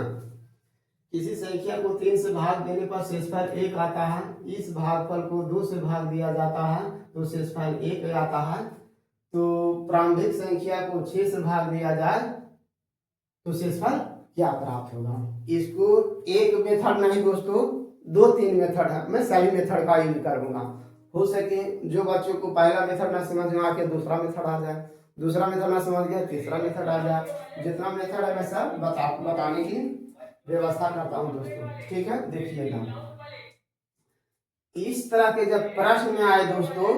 किसी संख्या को 3 से भाग देने पर शेषफल 1 आता है। इस भागफल को 2 से भाग दिया जाता है तो शेषफल 1 आता है। तो प्रारंभिक संख्या को 6 से भाग दिया जाए तो शेषफल क्या प्राप्त होगा। इसको एक मेथड नहीं दोस्तों, 2-3 मेथड है, मैं सही मेथड का यूज करूंगा। हो सके जो बच्चों को पहला मेथड ना समझ में आके दूसरा मेथड आ जाए, दूसरा मेथड ना समझ गया तीसरा मेथड आ जाए। जितना मेथड है मैं सब बताने की व्यवस्था करता हूँ दोस्तों, ठीक है। देखिएगा, इस तरह के जब प्रश्न में आए दोस्तों,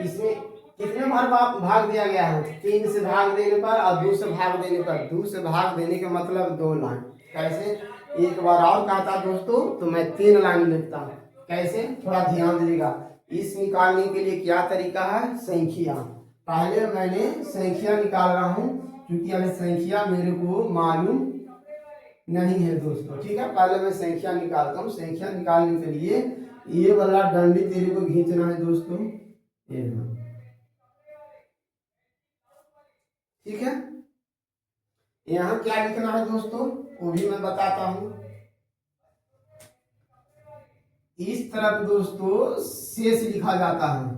इसमें कितने बार भाग दिया गया है, 3 से भाग देने पर और 2 से भाग देने पर। 2 से भाग देने का मतलब 2 लाइन। कैसे, एक बार और कहता दोस्तों तो मैं 3 लाइन लिखता हूँ। कैसे, थोड़ा ध्यान दीजिएगा। इस निकालने के लिए क्या तरीका है, संख्या। पहले मैंने संख्या निकाल रहा हूँ क्योंकि अभी संख्या मेरे को मालूम नहीं है दोस्तों, ठीक है। पहले मैं संख्या निकालता हूँ। संख्या निकालने के लिए ये वाला डंडी तेरे को खींचना है दोस्तों, ये ठीक है। यहाँ क्या लिखना है दोस्तों वो भी मैं बताता हूँ। इस तरफ दोस्तों शेष लिखा जाता है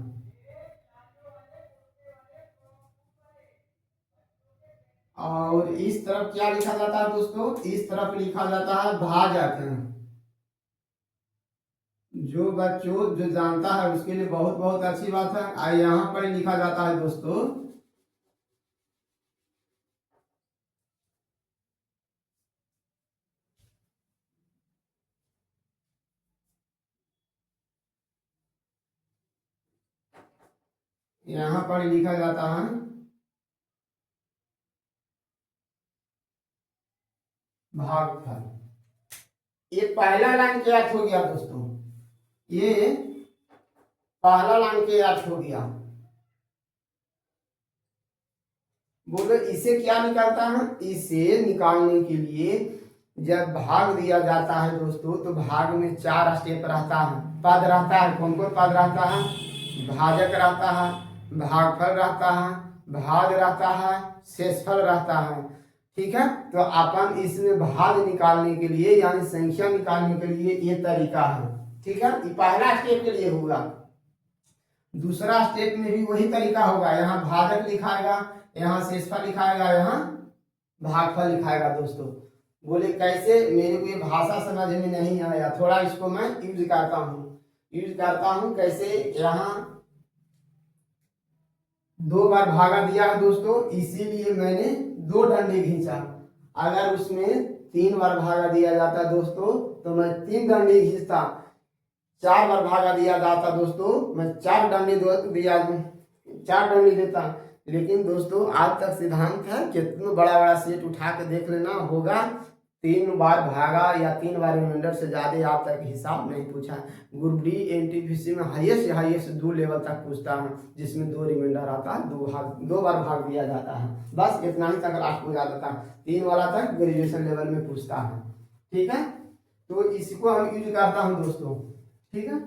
और इस तरफ क्या लिखा जाता है दोस्तों, इस तरफ लिखा जाता है भाजक। जो बच्चों जो जानता है उसके लिए बहुत बहुत अच्छी बात है। यहाँ पर लिखा जाता है दोस्तों, यहाँ पर लिखा जाता है भागफल। ये पहला लाइन के अर्थ हो गया दोस्तों, ये पहला लाइन के अर्थ हो गया। बोलो इसे क्या निकालता है, इसे निकालने के लिए जब भाग दिया जाता है दोस्तों तो भाग में 4 स्टेप रहता है, पद रहता है। कौन कौन पद रहता है, भाजक रहता है, भागफल रहता है, भाग रहता है, शेषफल रहता है, ठीक है। तो अपन इसमें भाग निकालने के लिए यानी संख्या निकालने के लिए ये तरीका है, ठीक है। ये पहला स्टेप के लिए होगा। दूसरा स्टेप में भी वही तरीका होगा, यहाँ भाजक लिखाएगा, यहाँ शेषफल लिखाएगा, यहाँ भागफल लिखाएगा दोस्तों। बोले कैसे, मेरे को ये भाषा समझ में नहीं आया, थोड़ा इसको मैं यूज करता हूँ कैसे। यहाँ 2 बार भागा दिया है दोस्तों, इसीलिए मैंने 2 डंडे खींचा। अगर उसमें 3 बार भागा दिया जाता दोस्तों तो मैं 3 डंडे खींचता। 4 बार भागा दिया जाता दोस्तों मैं 4 डंडे दिया 4 डंडे देता। लेकिन दोस्तों आज तक सिद्धांत है, कितना बड़ा बड़ा सेट उठा के देख लेना होगा, 3 बार भागा या 3 बार रिमाइंडर से ज्यादा आज तक हिसाब नहीं पूछा। ग्रुप डी एनटीपीसी में हाईएस्ट 2 लेवल तक पूछता है, जिसमें 2 रिमाइंडर आता है, 2 बार भाग दिया जाता है, बस इतना ही तक लास्ट में जा जाता है। 3 वाला तक ग्रेजुएशन लेवल में पूछता है, ठीक है। तो इसको हम यूज करता हूँ दोस्तों, ठीक है।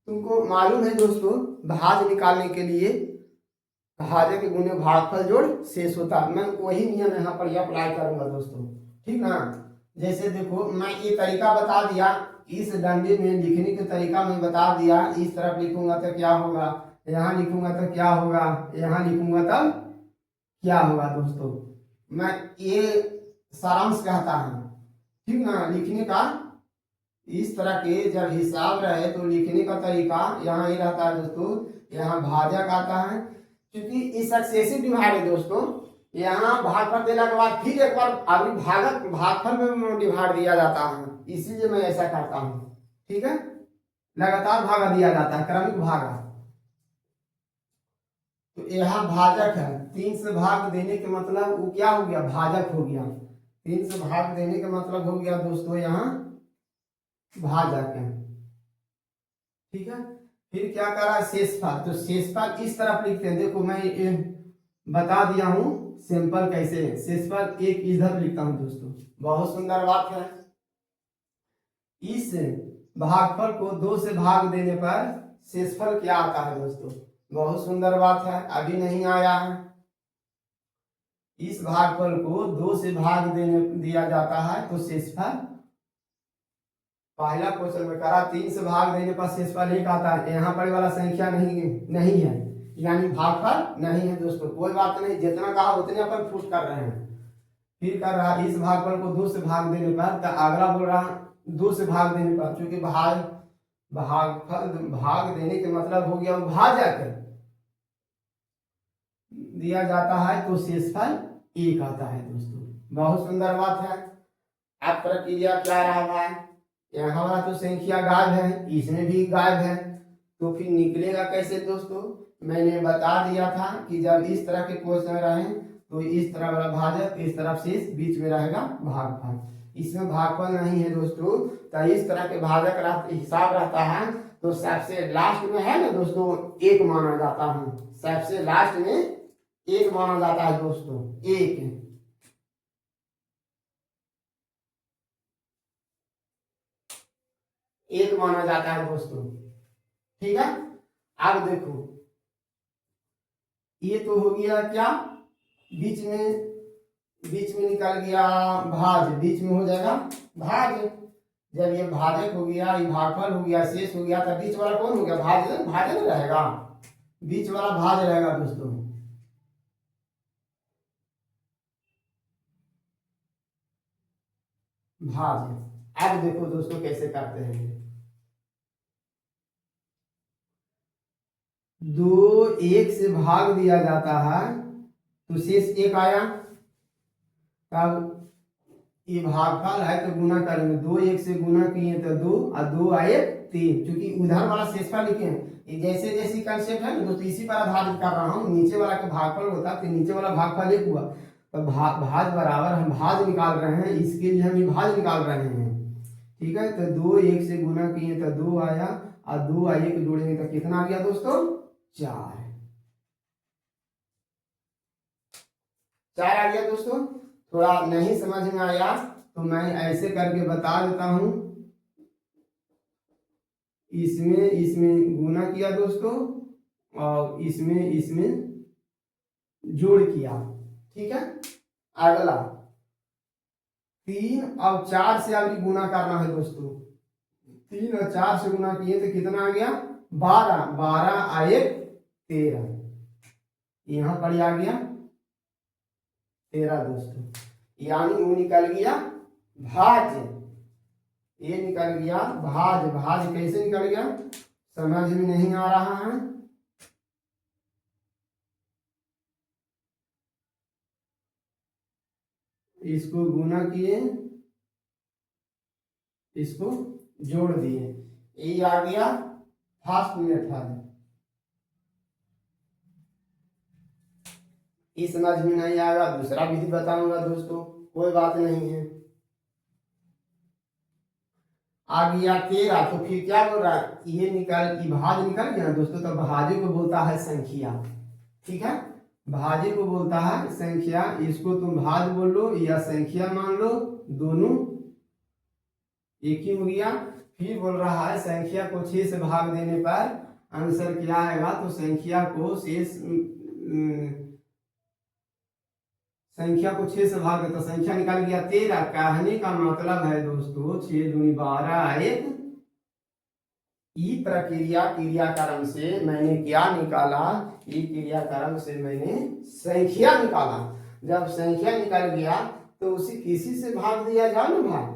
तुमको मालूम है दोस्तों, भाज निकालने के लिए भाजक के गुने भागफल जोड़ शेष होता है। मैं वही नियम यहाँ पर अप्लाई करूंगा दोस्तों, ठीक ना। जैसे देखो मैं ये तरीका बता दिया, इस डंडे में लिखने के तरीका मैं बता दिया। इस तरफ लिखूंगा तो क्या होगा, यहाँ लिखूंगा तो क्या होगा, यहाँ लिखूंगा तब क्या होगा दोस्तों। मैं ये सारांश कहता है, ठीक ना, लिखने का इस तरह के जब हिसाब रहे तो लिखने का तरीका यहाँ ये रहता है दोस्तों, यहाँ भाजक आता है, क्योंकि ये सक्सेसिव डिवाइड है दोस्तों। यहाँ भागफल देने के बाद फिर एक बार अभी भागफल में डिवाइड दिया जाता है, इसीलिए मैं ऐसा करता हूँ। ठीक है, लगातार भागा दिया जाता है, क्रमिक भागा। तो यहाँ भाजक है, 3 से भाग देने के मतलब वो क्या हो गया, भाजक हो गया। 3 से भाग देने का मतलब हो गया दोस्तों यहाँ भाजक है। ठीक है, फिर क्या करा, शेषफल। तो शेषफल इस तरफ लिखते हैं, देखो मैं बता दिया हूं सिंपल कैसे। शेषफल एक इधर लिखता हूं दोस्तों, बहुत सुंदर बात है। इस भागफल को 2 से भाग देने पर शेषफल क्या आता है दोस्तों, बहुत सुंदर बात है, अभी नहीं आया है। इस भागफल को 2 से भाग देने दिया जाता है तो शेषफल, पहला क्वेश्चन में करा 3 से भाग देने पर शेषफल 1 आता है। यहाँ पर वाला संख्या नहीं है, यानी भागफल नहीं है दोस्तों, कोई बात नहीं, जितना कहा उतने अपन पुट कर रहे हैं। फिर कर रहा इस भागफल को 2 से भाग देने पर, तो अगला बोल रहा 2 से भाग देने पर, क्योंकि भागफल भाग देने के मतलब हो गया भाजक दिया जाता है तो शेषफल 1 आता है दोस्तों, बहुत सुंदर बात है। अब प्रक्रिया क्या रहा है, यहाँ वाला तो संख्या गायब है, इसमें भी गायब है, तो फिर निकलेगा कैसे दोस्तों, मैंने बता दिया था कि जब इस तरह के क्वेश्चन रहे तो इस तरह वाला भाजक, इस तरफ शेष, बीच में रहेगा भागफल। इसमें भागफल नहीं है दोस्तों, तो इस तरह के भाजक हिसाब रहता है तो सबसे लास्ट में है ना दोस्तों 1 माना जाता है, सबसे लास्ट में 1 माना जाता है दोस्तों, 1 माना जाता है दोस्तों। ठीक है, अब देखो ये तो हो गया क्या, बीच में निकल गया भाज, बीच में हो जाएगा भाज। जब ये भाजक हो गया, ये भागफल हो गया, शेष हो गया, तो बीच वाला कौन हो गया, भाजक रहेगा, बीच वाला भाज रहेगा दोस्तों। भाज। अब देखो दोस्तों कैसे करते हैं, 2 1 से भाग दिया जाता है तो शेष 1 आया, तब ये भागफल है तो गुना करेंगे, 2 1 से गुना किए तो 2 और 2 आए 3, क्योंकि उधर वाला शेषफल लिखे हैं, जैसे जैसी कंसेप्ट है ना दोस्तों, इसी पर आधारित कर रहा हूँ। नीचे वाला का भागफल होता तो नीचे वाला भागफल 1 हुआ, तो भाज बराबर हम भाज निकाल रहे हैं, इसके लिए हम भाज निकाल रहे हैं। ठीक है, तो 2 1 से गुना किए तो 2 आया, और 2 और 1 जोड़ेंगे तो कितना आ गया दोस्तों, 4 आ गया दोस्तों। थोड़ा नहीं समझ में आया तो मैं ऐसे करके बता देता हूं, इसमें गुना किया दोस्तों, और इसमें जोड़ किया। ठीक है, अगला 3 और 4 से अभी गुना करना है दोस्तों, 3 और 4 से गुना किए तो कितना आ गया, 12, 12 आए 13, यहाँ पर आ गया 13 दोस्तों, यानी वो निकल गया भाज, ये निकल गया भाज। भाज कैसे निकल गया समझ में नहीं आ रहा है, इसको गुना किए, इसको जोड़ दिए, ये आ गया फर्स्ट मेथड। इस समझ में नहीं आएगा दूसरा विधि बताऊंगा दोस्तों, कोई बात नहीं है। आ गया 13, तो फिर क्या बोल रहा है, ये भाज निकल गया दोस्तों, तो भाजे को बोलता है संख्या। ठीक है, भाजे को बोलता है संख्या, इसको तुम भाज बोल लो या संख्या मान लो, दोनों एक ही हो गया। फिर बोल रहा है संख्या को 6 से भाग देने पर आंसर क्या आएगा, तो संख्या को 6 से भाग दे तो संख्या निकल गया 13। कहने का मतलब है दोस्तों 6 दूनी 12 1, ई प्रक्रिया क्रियाक्रम से मैंने क्या निकाला, ई क्रियाक्रम से मैंने संख्या निकाला। जब संख्या निकल गया तो उसी किसी से भाग दिया जाए ना भाई,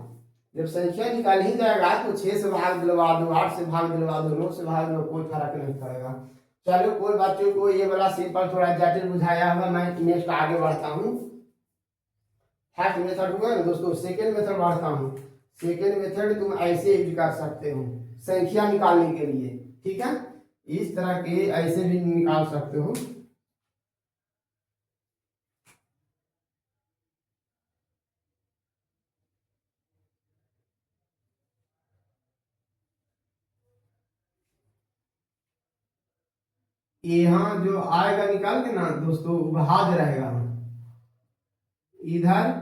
जब संख्या निकाल ही जाएगा तो 6 से भाग दिलवा दो, 8 से भाग दिलवा दो, 9 से भाग दो, कोई फर्क नहीं पड़ेगा। चलो कोई बच्चों को ये वाला सिंपल थोड़ा जटिल बुझाया हुआ, मैं नेक्स्ट आगे बढ़ता हूँ। फर्स्ट मेथड हुआ ना दोस्तों, सेकेंड मेथड बढ़ता हूँ। सेकेंड मेथड तुम ऐसे यूज कर सकते हो संख्या निकालने के लिए, ठीक है, इस तरह के ऐसे भी निकाल सकते हो। यहाँ जो आएगा निकाल के ना दोस्तों भाज रहेगा इधर,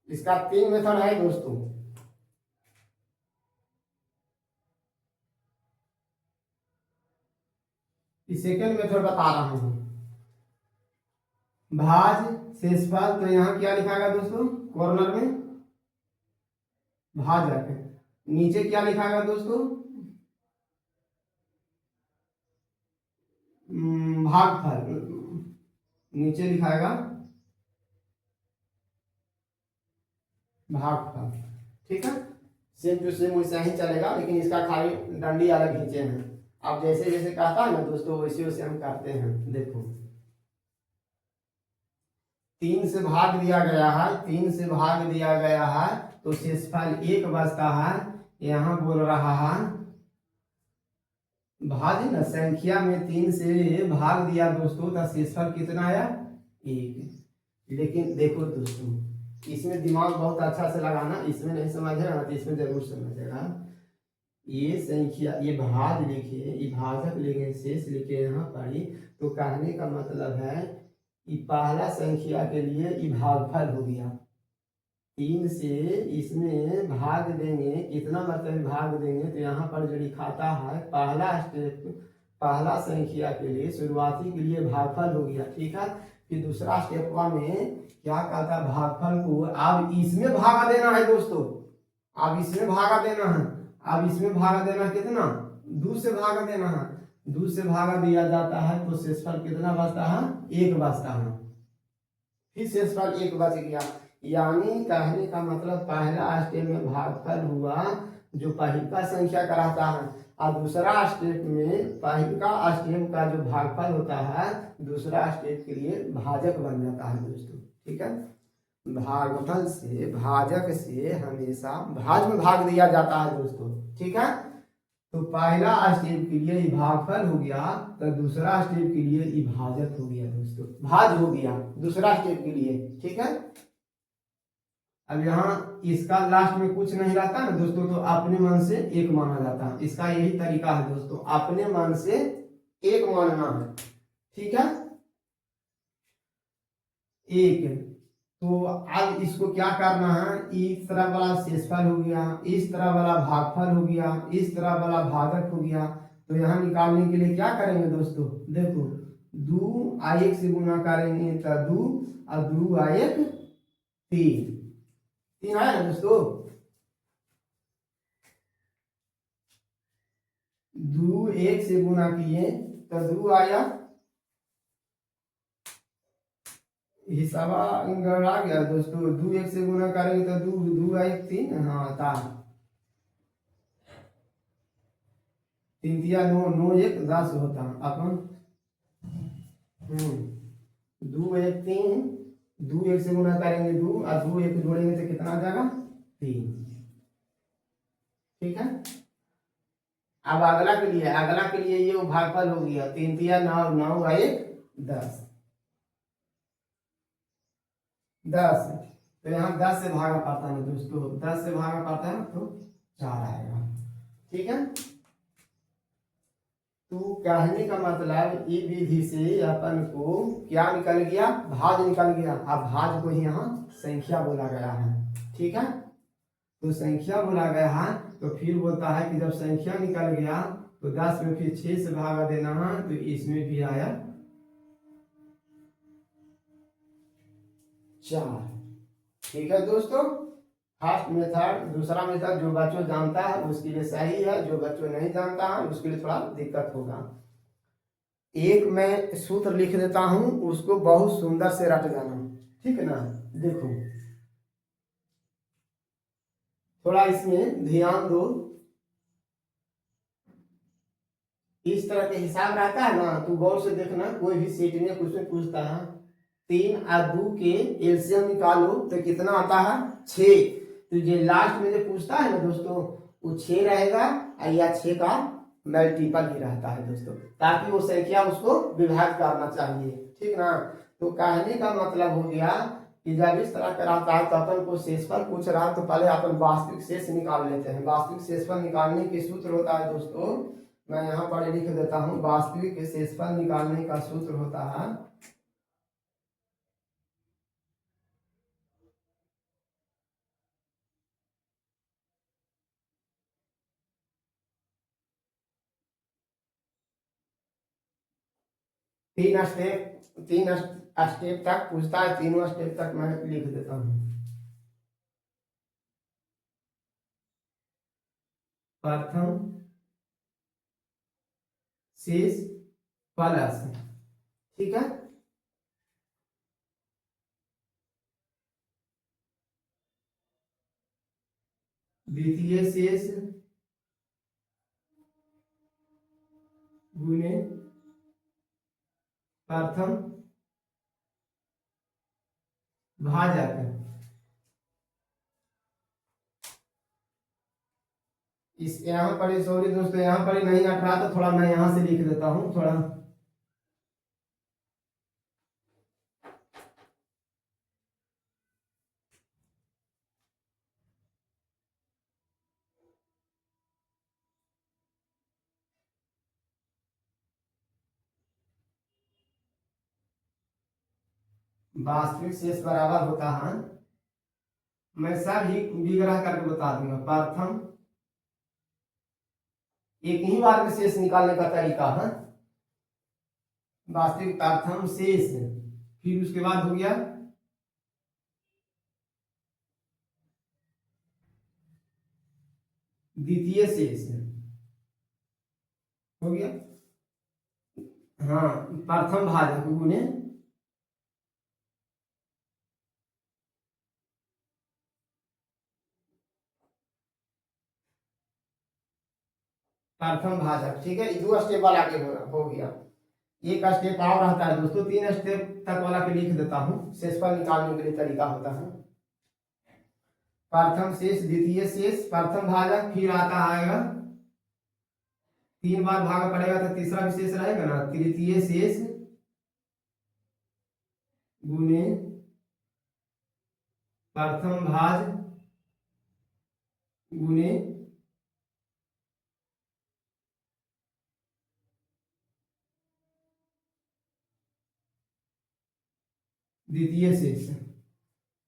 इसका 3 मेथड है दोस्तों। सेकेंड मेथड बता रहा हूं, भाज शेषफल। तो यहाँ क्या लिखाएगा दोस्तों, कॉर्नर में भाज रखे, नीचे क्या लिखाएगा दोस्तों, भागफल, नीचे लिखाएगा भागफल, ठीक है। सेम टू सेम वैसा ही चलेगा, लेकिन इसका खाली डंडी अलग खींचे हैं। अब जैसे जैसे कहता है ना दोस्तों वैसे वैसे हम करते हैं। देखो 3 से भाग दिया गया है, 3 से भाग दिया गया है तो शेषफल 1 बचता है। यहाँ बोल रहा है भाज ना, संख्या में 3 से भाग दिया दोस्तों तो शेषफल कितना आया, 1। लेकिन देखो दोस्तों इसमें दिमाग बहुत अच्छा से लगाना, इसमें नहीं समझेगा ना तो इसमें जरूर समझेगा। ये संख्या, ये भाज लिखे, ये भाजक लिखे, शेष लिखे यहाँ पर, तो कहने का मतलब है कि पहला संख्या के लिए ये भागफल हो गया। 3 से इसमें भाग देंगे, कितना मतलब भाग देंगे, तो यहाँ पर जो लिखाता है पहला स्टेप, पहला संख्या के लिए शुरुआती के लिए भागफल हो गया, ठीक है। फिर दूसरा स्टेप में क्या कहता है, भागफल को अब इसमें भागा देना है दोस्तों, अब इसमें भागा देना है, अब इसमें भागा देना कितना, 2 से भागा देना है, 2 से भागा दिया जाता है तो शेषफल कितना बचता है, 1 बचता है। फिर शेषफल 1 बच गया, यानी कहने का मतलब पहला स्टेप में भागफल हुआ जो पहिलका संख्या कराता है, और दूसरा स्टेप में पहिलका स्टेप का जो भागफल होता है दूसरा स्टेप के लिए भाजक बन जाता है दोस्तों, ठीक है। भागफल से, भाजक से हमेशा भाज में भाग दिया जाता है दोस्तों, ठीक है। तो पहला स्टेप के लिए भागफल हो गया तो दूसरा स्टेप के लिए भाजक हो गया दोस्तों, भाज हो गया दूसरा स्टेप के लिए, ठीक है। अब यहाँ इसका लास्ट में कुछ नहीं रहता ना दोस्तों, तो अपने मन से 1 माना जाता है। इसका यही तरीका है दोस्तों, अपने मन से 1 मानना है, ठीक है, 1। तो अब इसको क्या करना है, इस तरह वाला शेषफल हो गया, इस तरह वाला भागफल हो गया, इस तरह वाला भाजक हो गया। तो यहाँ निकालने के लिए क्या करेंगे दोस्तों, देखो 2 और 1 से गुना करेंगे तो 2 और 2 और 1 3, 3 आया ना दोस्तों, 2 1 से गुना किए तो 2 आया, हिसाबा गड़बड़ा गया दोस्तों, 2 1 से गुना करेंगे तो 2 2 1 3, हाँ था 3 3 9 9 1 10 होता अपन, 2 1 3, 2 1 से गुना करेंगे 2 और 2 1 जोड़ेंगे तो कितना आ जाएगा, 3, ठीक है। अब अगला के लिए, अगला के लिए ये भागफल हो गया, 3 3 9 9 1 10 10। तो यहाँ 10 से भागा पड़ता है दोस्तों, 10 से भागा पड़ता है तो 4 आएगा, ठीक है। तो कहने का मतलब इस विधि से अपन को क्या निकल गया, भाज निकल गया। अब भाज को यहाँ संख्या बोला गया है, ठीक है। तो संख्या बोला गया है तो फिर बोलता है कि जब संख्या निकल गया तो 10 में फिर 6 से भागा देना है, तो इसमें भी आया 4, ठीक है दोस्तों। फर्स्ट मेथड, दूसरा मेथड जो बच्चों जानता है उसके लिए सही है, जो बच्चों नहीं जानता है उसके लिए थोड़ा दिक्कत होगा। एक मैं सूत्र लिख देता हूं, उसको बहुत सुंदर से रट जाना, ठीक है ना। देखो थोड़ा इसमें ध्यान दो, इस तरह के हिसाब रहता है ना, तो गौर से देखना। कोई भी सेट में कुछ में पूछता है 3 और 2 के एलसीएम निकालो तो कितना आता है 6। तो ये लास्ट में जो पूछता है ना दोस्तों वो 6 रहेगा और या 6 का मल्टीपल ही रहता है दोस्तों, ताकि वो संख्या उसको विभाग करना चाहिए, ठीक ना। तो कहने का मतलब हो गया कि जब इस तरह का रहता है तो अपन को शेषफल पूछ रहा है तो पहले अपन वास्तविक शेष निकाल लेते हैं। वास्तविक शेषफल निकालने के सूत्र होता है दोस्तों, मैं यहाँ पर लिख देता हूँ। वास्तविक शेषफल निकालने का सूत्र होता है 3 स्टेप तक पूछता है, तीनों स्टेप तक मैं लिख देता हूँ। प्रथम शेष प्लस, ठीक है, द्वितीय शेष गुणे प्रथम भाजक। इस यहाँ पर सॉरी दोस्तों, यहाँ पर नहीं हट रहा तो थोड़ा मैं यहाँ से लिख देता हूँ थोड़ा। वास्तविक शेष बराबर होता है, मैं सब ही विग्रह करके बता दूंगा। प्रथम एक ही बार में शेष निकालने का तरीका है, वास्तविक प्रथम शेष, फिर उसके बाद हो गया द्वितीय शेष, हो गया हाँ प्रथम भाजक गुणे प्रथम भाजक, ठीक है। 2 स्टेप वाला के हो गया। एक स्टेप और रहता है दोस्तों, 3 स्टेप तक वाला के लिख देता हूँ, शेषफल निकालने के लिए तरीका होता है। प्रथम शेष, द्वितीय शेष, प्रथम भाजक, फिर आता आएगा 3 बार भाग पड़ेगा तो तीसरा विशेष रहेगा ना, तृतीय शेष गुणे प्रथम भाज गुणे द्वितीय शेष।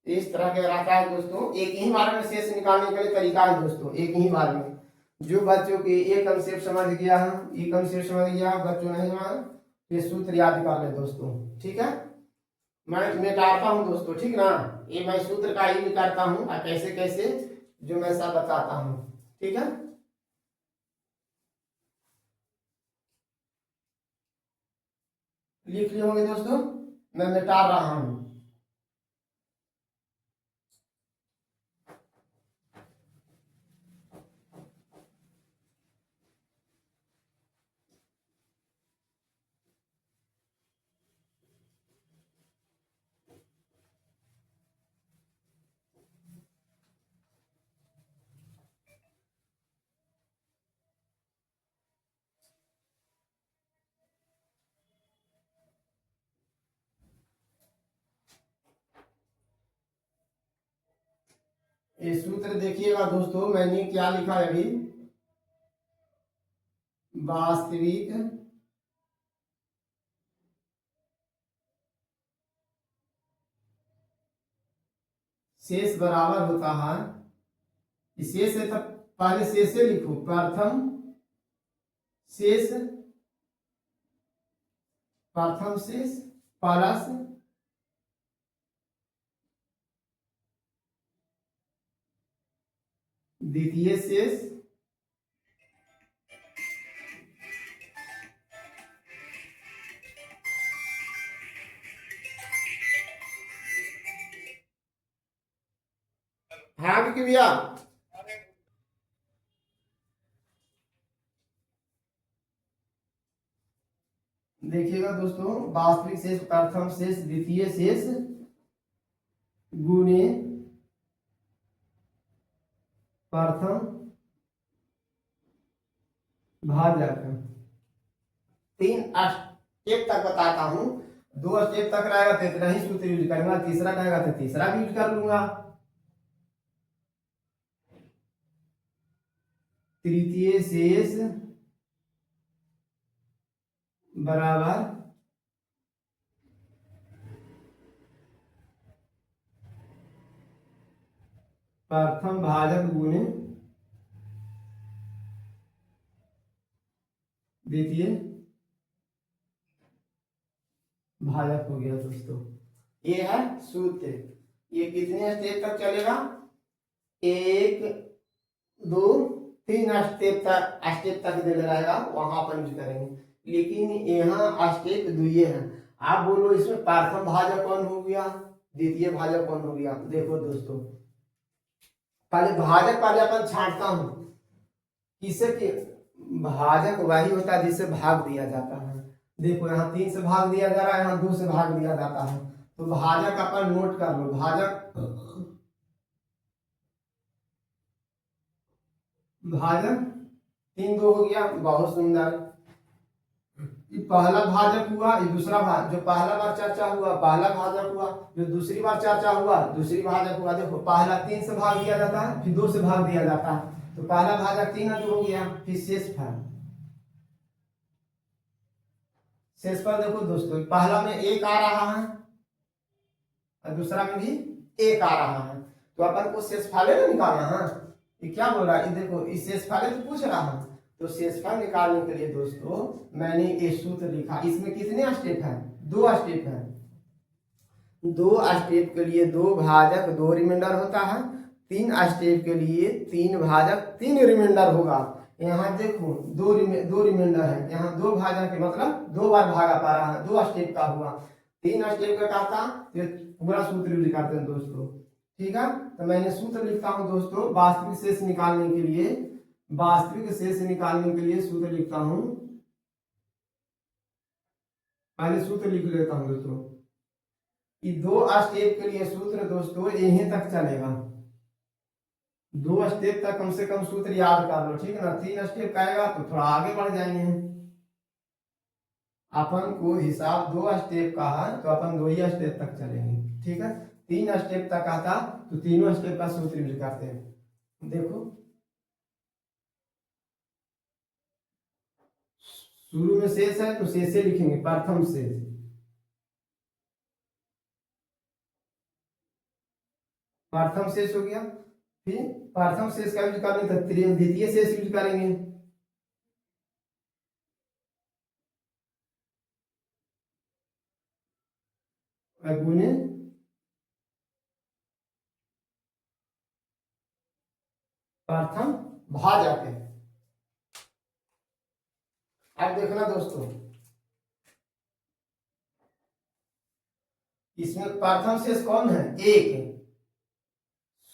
इस तरह के रहता है दोस्तों। एक ही बार में शेष निकालने के लिए तरीका है दोस्तों, एक ही बार में। जो बच्चों की एक कंसेप्ट समझ गया है, ये कंसेप्ट समझ गया, बच्चों नहीं समझ, ये सूत्र याद कर ले दोस्तों, ठीक है। मैं मिटाता हूँ दोस्तों, ठीक ना। ये मैं सूत्र का ही करता हूँ और कैसे कैसे जो मैं सब बताता हूँ, ठीक है। लिख लिए होंगे दोस्तों, मैं मिटा रहा हूँ। ये सूत्र देखिएगा दोस्तों, मैंने क्या लिखा है अभी। वास्तविक शेष बराबर होता है, शेष है तब पहले शेष से लिखो, प्रथम शेष, प्रथम शेष प्लस द्वितीय शेष हाँ विकी भैया। देखिएगा दोस्तों, वास्तविक शेष, प्रथम शेष, द्वितीय शेष गुणे प्रथम भाजक। 3 स्टेप तक बताता हूं, 2 स्टेप तक रहेगा तो इतना ही सूत्र यूज करूंगा, तीसरा रहेगा तो तीसरा भी यूज कर लूंगा। तृतीय शेष बराबर प्रथम भाजक गुणे द्वितीय भाजक हो गया दोस्तों। ये है सूत्र। ये कितने स्टेप तक चलेगा? 1 2 3 स्टेप तक दे रहेगा, वहां पर यूज करेंगे। लेकिन यहाँ स्टेप दुए है। आप बोलो इसमें प्रथम भाजक कौन हो गया, द्वितीय भाजक कौन हो गया? देखो दोस्तों, पहले भाजक पहले अपन छांटता हूं, किससे कि भाजक वही होता है जिससे भाग दिया जाता है। देखो यहाँ 3 से भाग दिया जा रहा है, यहाँ 2 से भाग दिया जाता है, तो भाजक अपन नोट कर लो। भाजक 3 2 हो गया, बहुत सुंदर। ये पहला भाजक हुआ, ये दूसरा भाजक, जो पहला बार चर्चा हुआ पहला भाजक हुआ, जो दूसरी बार चर्चा हुआ दूसरी भाजक हुआ। देखो पहला 3 से भाग दिया जाता है, फिर 2 से भाग दिया जाता है, तो पहला भाजक 3 हो गया। फिर शेषफल, शेषफल देखो दोस्तों, पहला में 1 आ रहा है और दूसरा में भी 1 आ रहा है, तो अपन को शेषफल निकालना है। ये क्या बोल रहा है? ये देखो, इस शेषफल तो पूछ रहा है, तो शेषफल निकालने के लिए दोस्तों मैंने ये सूत्र लिखा। इसमें कितने स्टेप है? 2 स्टेप है। 2 स्टेप के लिए 2 भाजक 2 रिमाइंडर होता है, 3 स्टेप के लिए 3 भाजक 3 रिमाइंडर होगा। यहाँ देखो 2 रिमाइंडर है, यहाँ 2 भाजक के मतलब 2 बार भागा पा रहा है, 2 स्टेप का हुआ। 3 स्टेप का कहता तो पूरा सूत्र यूज करते हैं दोस्तों। ठीक है, तो मैंने सूत्र लिखता हूँ दोस्तों, वास्तविक शेष निकालने के लिए, वास्तविक शेष निकालने के लिए सूत्र लिखता हूं। पहले सूत्र लिख लेता हूं दोस्तों। ये 2 स्टेप के लिए सूत्र दोस्तों यहीं तक चलेगा। 2 स्टेप तक कम से कम सूत्र याद कर लो, ठीक है ना। 3 स्टेप आएगा तो थोड़ा आगे बढ़ जाएंगे। अपन को हिसाब 2 स्टेप का है तो अपन 2 ही स्टेप तक चलेंगे, ठीक है। 3 स्टेप तक आता तो तीनों स्टेप का सूत्र यूज करते हैं। देखो शुरू में शेष है तो शेष लिखेंगे, प्रथम शेष, प्रथम शेष हो गया। फिर प्रथम शेष का यूज करेंगे तो द्वितीय शेष यूज करेंगे। गुणे प्रथम भाजक है। अब देखना दोस्तों, इसमें प्रथम शेष कौन है? 1।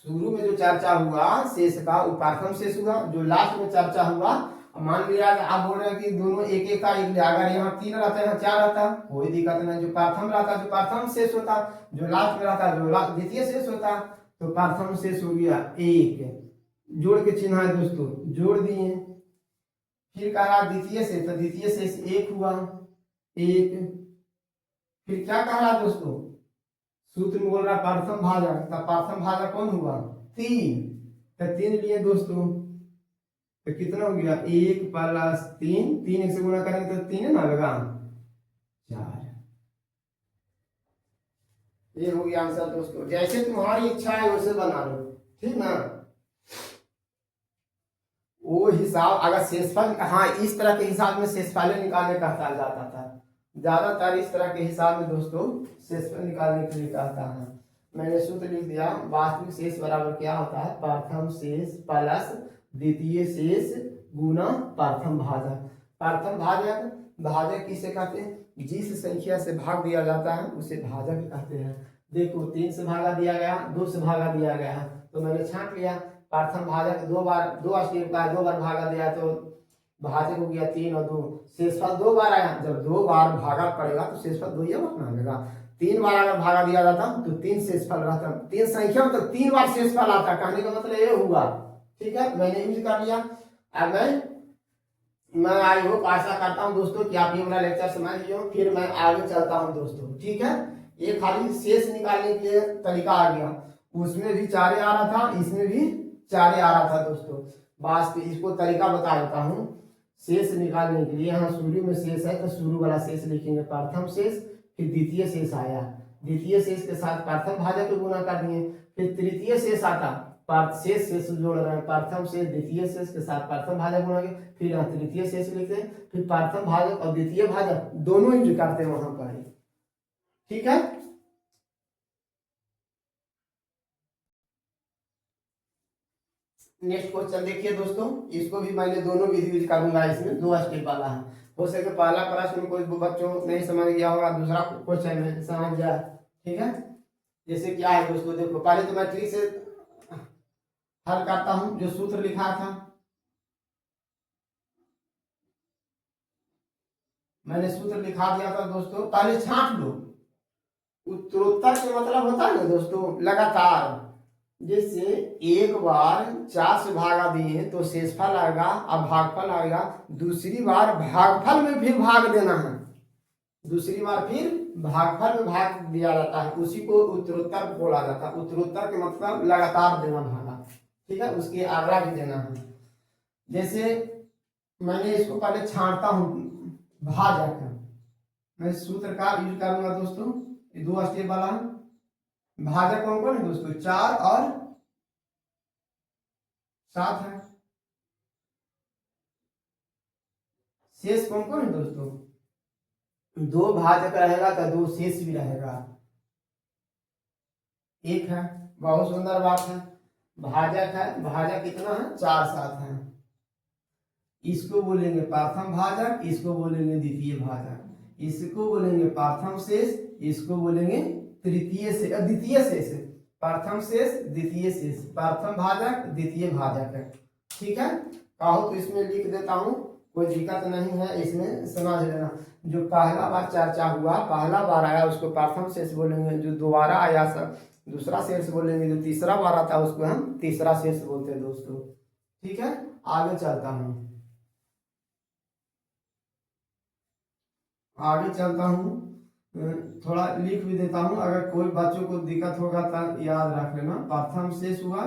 शुरू में जो चर्चा हुआ शेष का वो प्रथम शेष हुआ, जो लास्ट में चर्चा हुआ। मान लिया आप बोल रहे हैं कि दोनों एक एक का एक, अगर यहाँ 3 रहता है यहाँ 4 रहता, कोई दिक्कत नहीं। जो प्रथम रहता जो प्रथम शेष होता, जो लास्ट में रहता जो द्वितीय शेष होता, तो प्रथम शेष हो गया 1। जोड़ के चिन्ह है दोस्तों, जोड़ दिए। फिर कहा द्वितीय शेष, तो द्वितीय शेष 1 हुआ, 1। फिर क्या कह रहा दोस्तों? सूत्र में बोल रहा प्रथम भाजक, तो प्रथम भाजक कौन हुआ? 3। तो 3 लिए दोस्तों, तो कितना हो गया? 1 + 3, 3 1 से गुणा करेंगे तो 3 है ना आएगा 4। ये हो गया आंसर दोस्तों। जैसे तुम्हारी इच्छा है वैसे बना लो, ठीक ना। वो हिसाब अगर शेषफल, हाँ इस तरह के हिसाब में शेषफल निकालने का कहा जाता था। ज्यादातर इस तरह के हिसाब में दोस्तों शेषफल निकालने के लिए कहता है। मैंने सूत्र लिख दिया, वास्तविक शेष बराबर क्या होता है? प्रथम शेष प्लस द्वितीय शेष गुना प्रथम भाजक। प्रथम भाजक, भाजक किसे कहते हैं? जिस संख्या से भाग दिया जाता है उसे भाजक कहते हैं। देखो 3 से भागा दिया गया, 2 से भागा दिया गया है, तो मैंने छांट लिया। प्रथम भाजक दो स्टेप का है, 2 बार भागा दिया तो भाजक हो गया 3 और 2, शेषफल 2 बार आया। जब 2 बार भागा पड़ेगा तो शेषफल 2 ही अपना आएगा। 3 बार अगर भागा दिया जाता तो 3 शेषफल रहता, 3 संख्या में तो 3 बार शेषफल आता। कहने का मतलब ये हुआ। ठीक है, मैंने यूज कर लिया। अब मैं आई होप आशा करता हूँ दोस्तों कि आप ये वाला लेक्चर समझ लियो। फिर मैं आगे चलता हूँ दोस्तों। ठीक है, ये खाली शेष निकालने के तरीका आ गया। उसमें भी 4 आ रहा था, इसमें भी 4 आ रहा था दोस्तों। बस इसको तरीका बता देता हूँ शेष निकालने के लिए। यहाँ शुरू में शेष है तो शुरू वाला शेष लिखेंगे, प्रथम शेष, फिर द्वितीय शेष आया, द्वितीय शेष के साथ प्रथम भाजक को गुना कर दिए, फिर तृतीय शेष आता, शेष शेष जोड़ रहे हैं, प्रथम शेष द्वितीय शेष के साथ प्रथम भाजक गुणा, फिर तृतीय शेष लिखते हैं, फिर प्रथम भाजक और द्वितीय भाजक दोनों यूज करते हैं वहां पर। ठीक है, नेक्स्ट क्वेश्चन देखिए दोस्तों। इसको भी मैंने दोनों विधि यूज करूंगा, इसमें 2 स्टेप वाला है। हो सके पहला प्रश्न कोई बच्चों नहीं समझ गया होगा, दूसरा क्वेश्चन में समझ गया। ठीक है, जैसे क्या है दोस्तों, देखो पहले तो मैं ट्री से हल करता हूं। जो सूत्र लिखा था मैंने सूत्र लिखा दिया था दोस्तों, पहले छांट लो। उत्तरोत्तर के मतलब होता है ना दोस्तों लगातार। जैसे एक बार 4 से भागा दिए तो शेषफल आएगा और भागफल आएगा। दूसरी बार भागफल में फिर भाग देना है, दूसरी बार फिर भागफल में भाग दिया जाता है, उसी को उत्तरोत्तर बोला जाता है। उत्तरोत्तर के मतलब लगातार देना भागा। ठीक है, उसके अगला भी देना है। जैसे मैंने इसको पहले छांटता हूँ भाजक, मैं सूत्र का यूज करूंगा दोस्तों। ये 2 स्टेप वाला है। भाजक कौन कौन है दोस्तों, 4 और 7 है। शेष कौन कौन है दोस्तों, 2 भाजक रहेगा तो 2 शेष भी रहेगा, 1 है। बहुत सुंदर बात है। भाजक है, भाजक कितना है, 4 7 है। इसको बोलेंगे प्रथम भाजक, इसको बोलेंगे द्वितीय भाजक, इसको बोलेंगे प्रथम शेष, इसको बोलेंगे तृतीय से द्वितीय शेष। प्रथम शेष द्वितीय शेष, प्रथम भाजक द्वितीय भाजक है। ठीक है, कहो तो इसमें लिख देता हूँ, कोई दिक्कत नहीं है, इसमें समझ लेना। जो पहला बार चर्चा हुआ, पहला बार आया उसको प्रथम शेष बोलेंगे, जो दोबारा आया सर दूसरा शेष बोलेंगे, जो तीसरा बार आता है उसको हम तीसरा शेष बोलते हैं दोस्तों। ठीक है, आगे चलता हूँ, आगे चलता हूँ। थोड़ा लिख भी देता हूँ, अगर कोई बच्चों को दिक्कत होगा तो याद रख लेना। प्रथम शेष हुआ,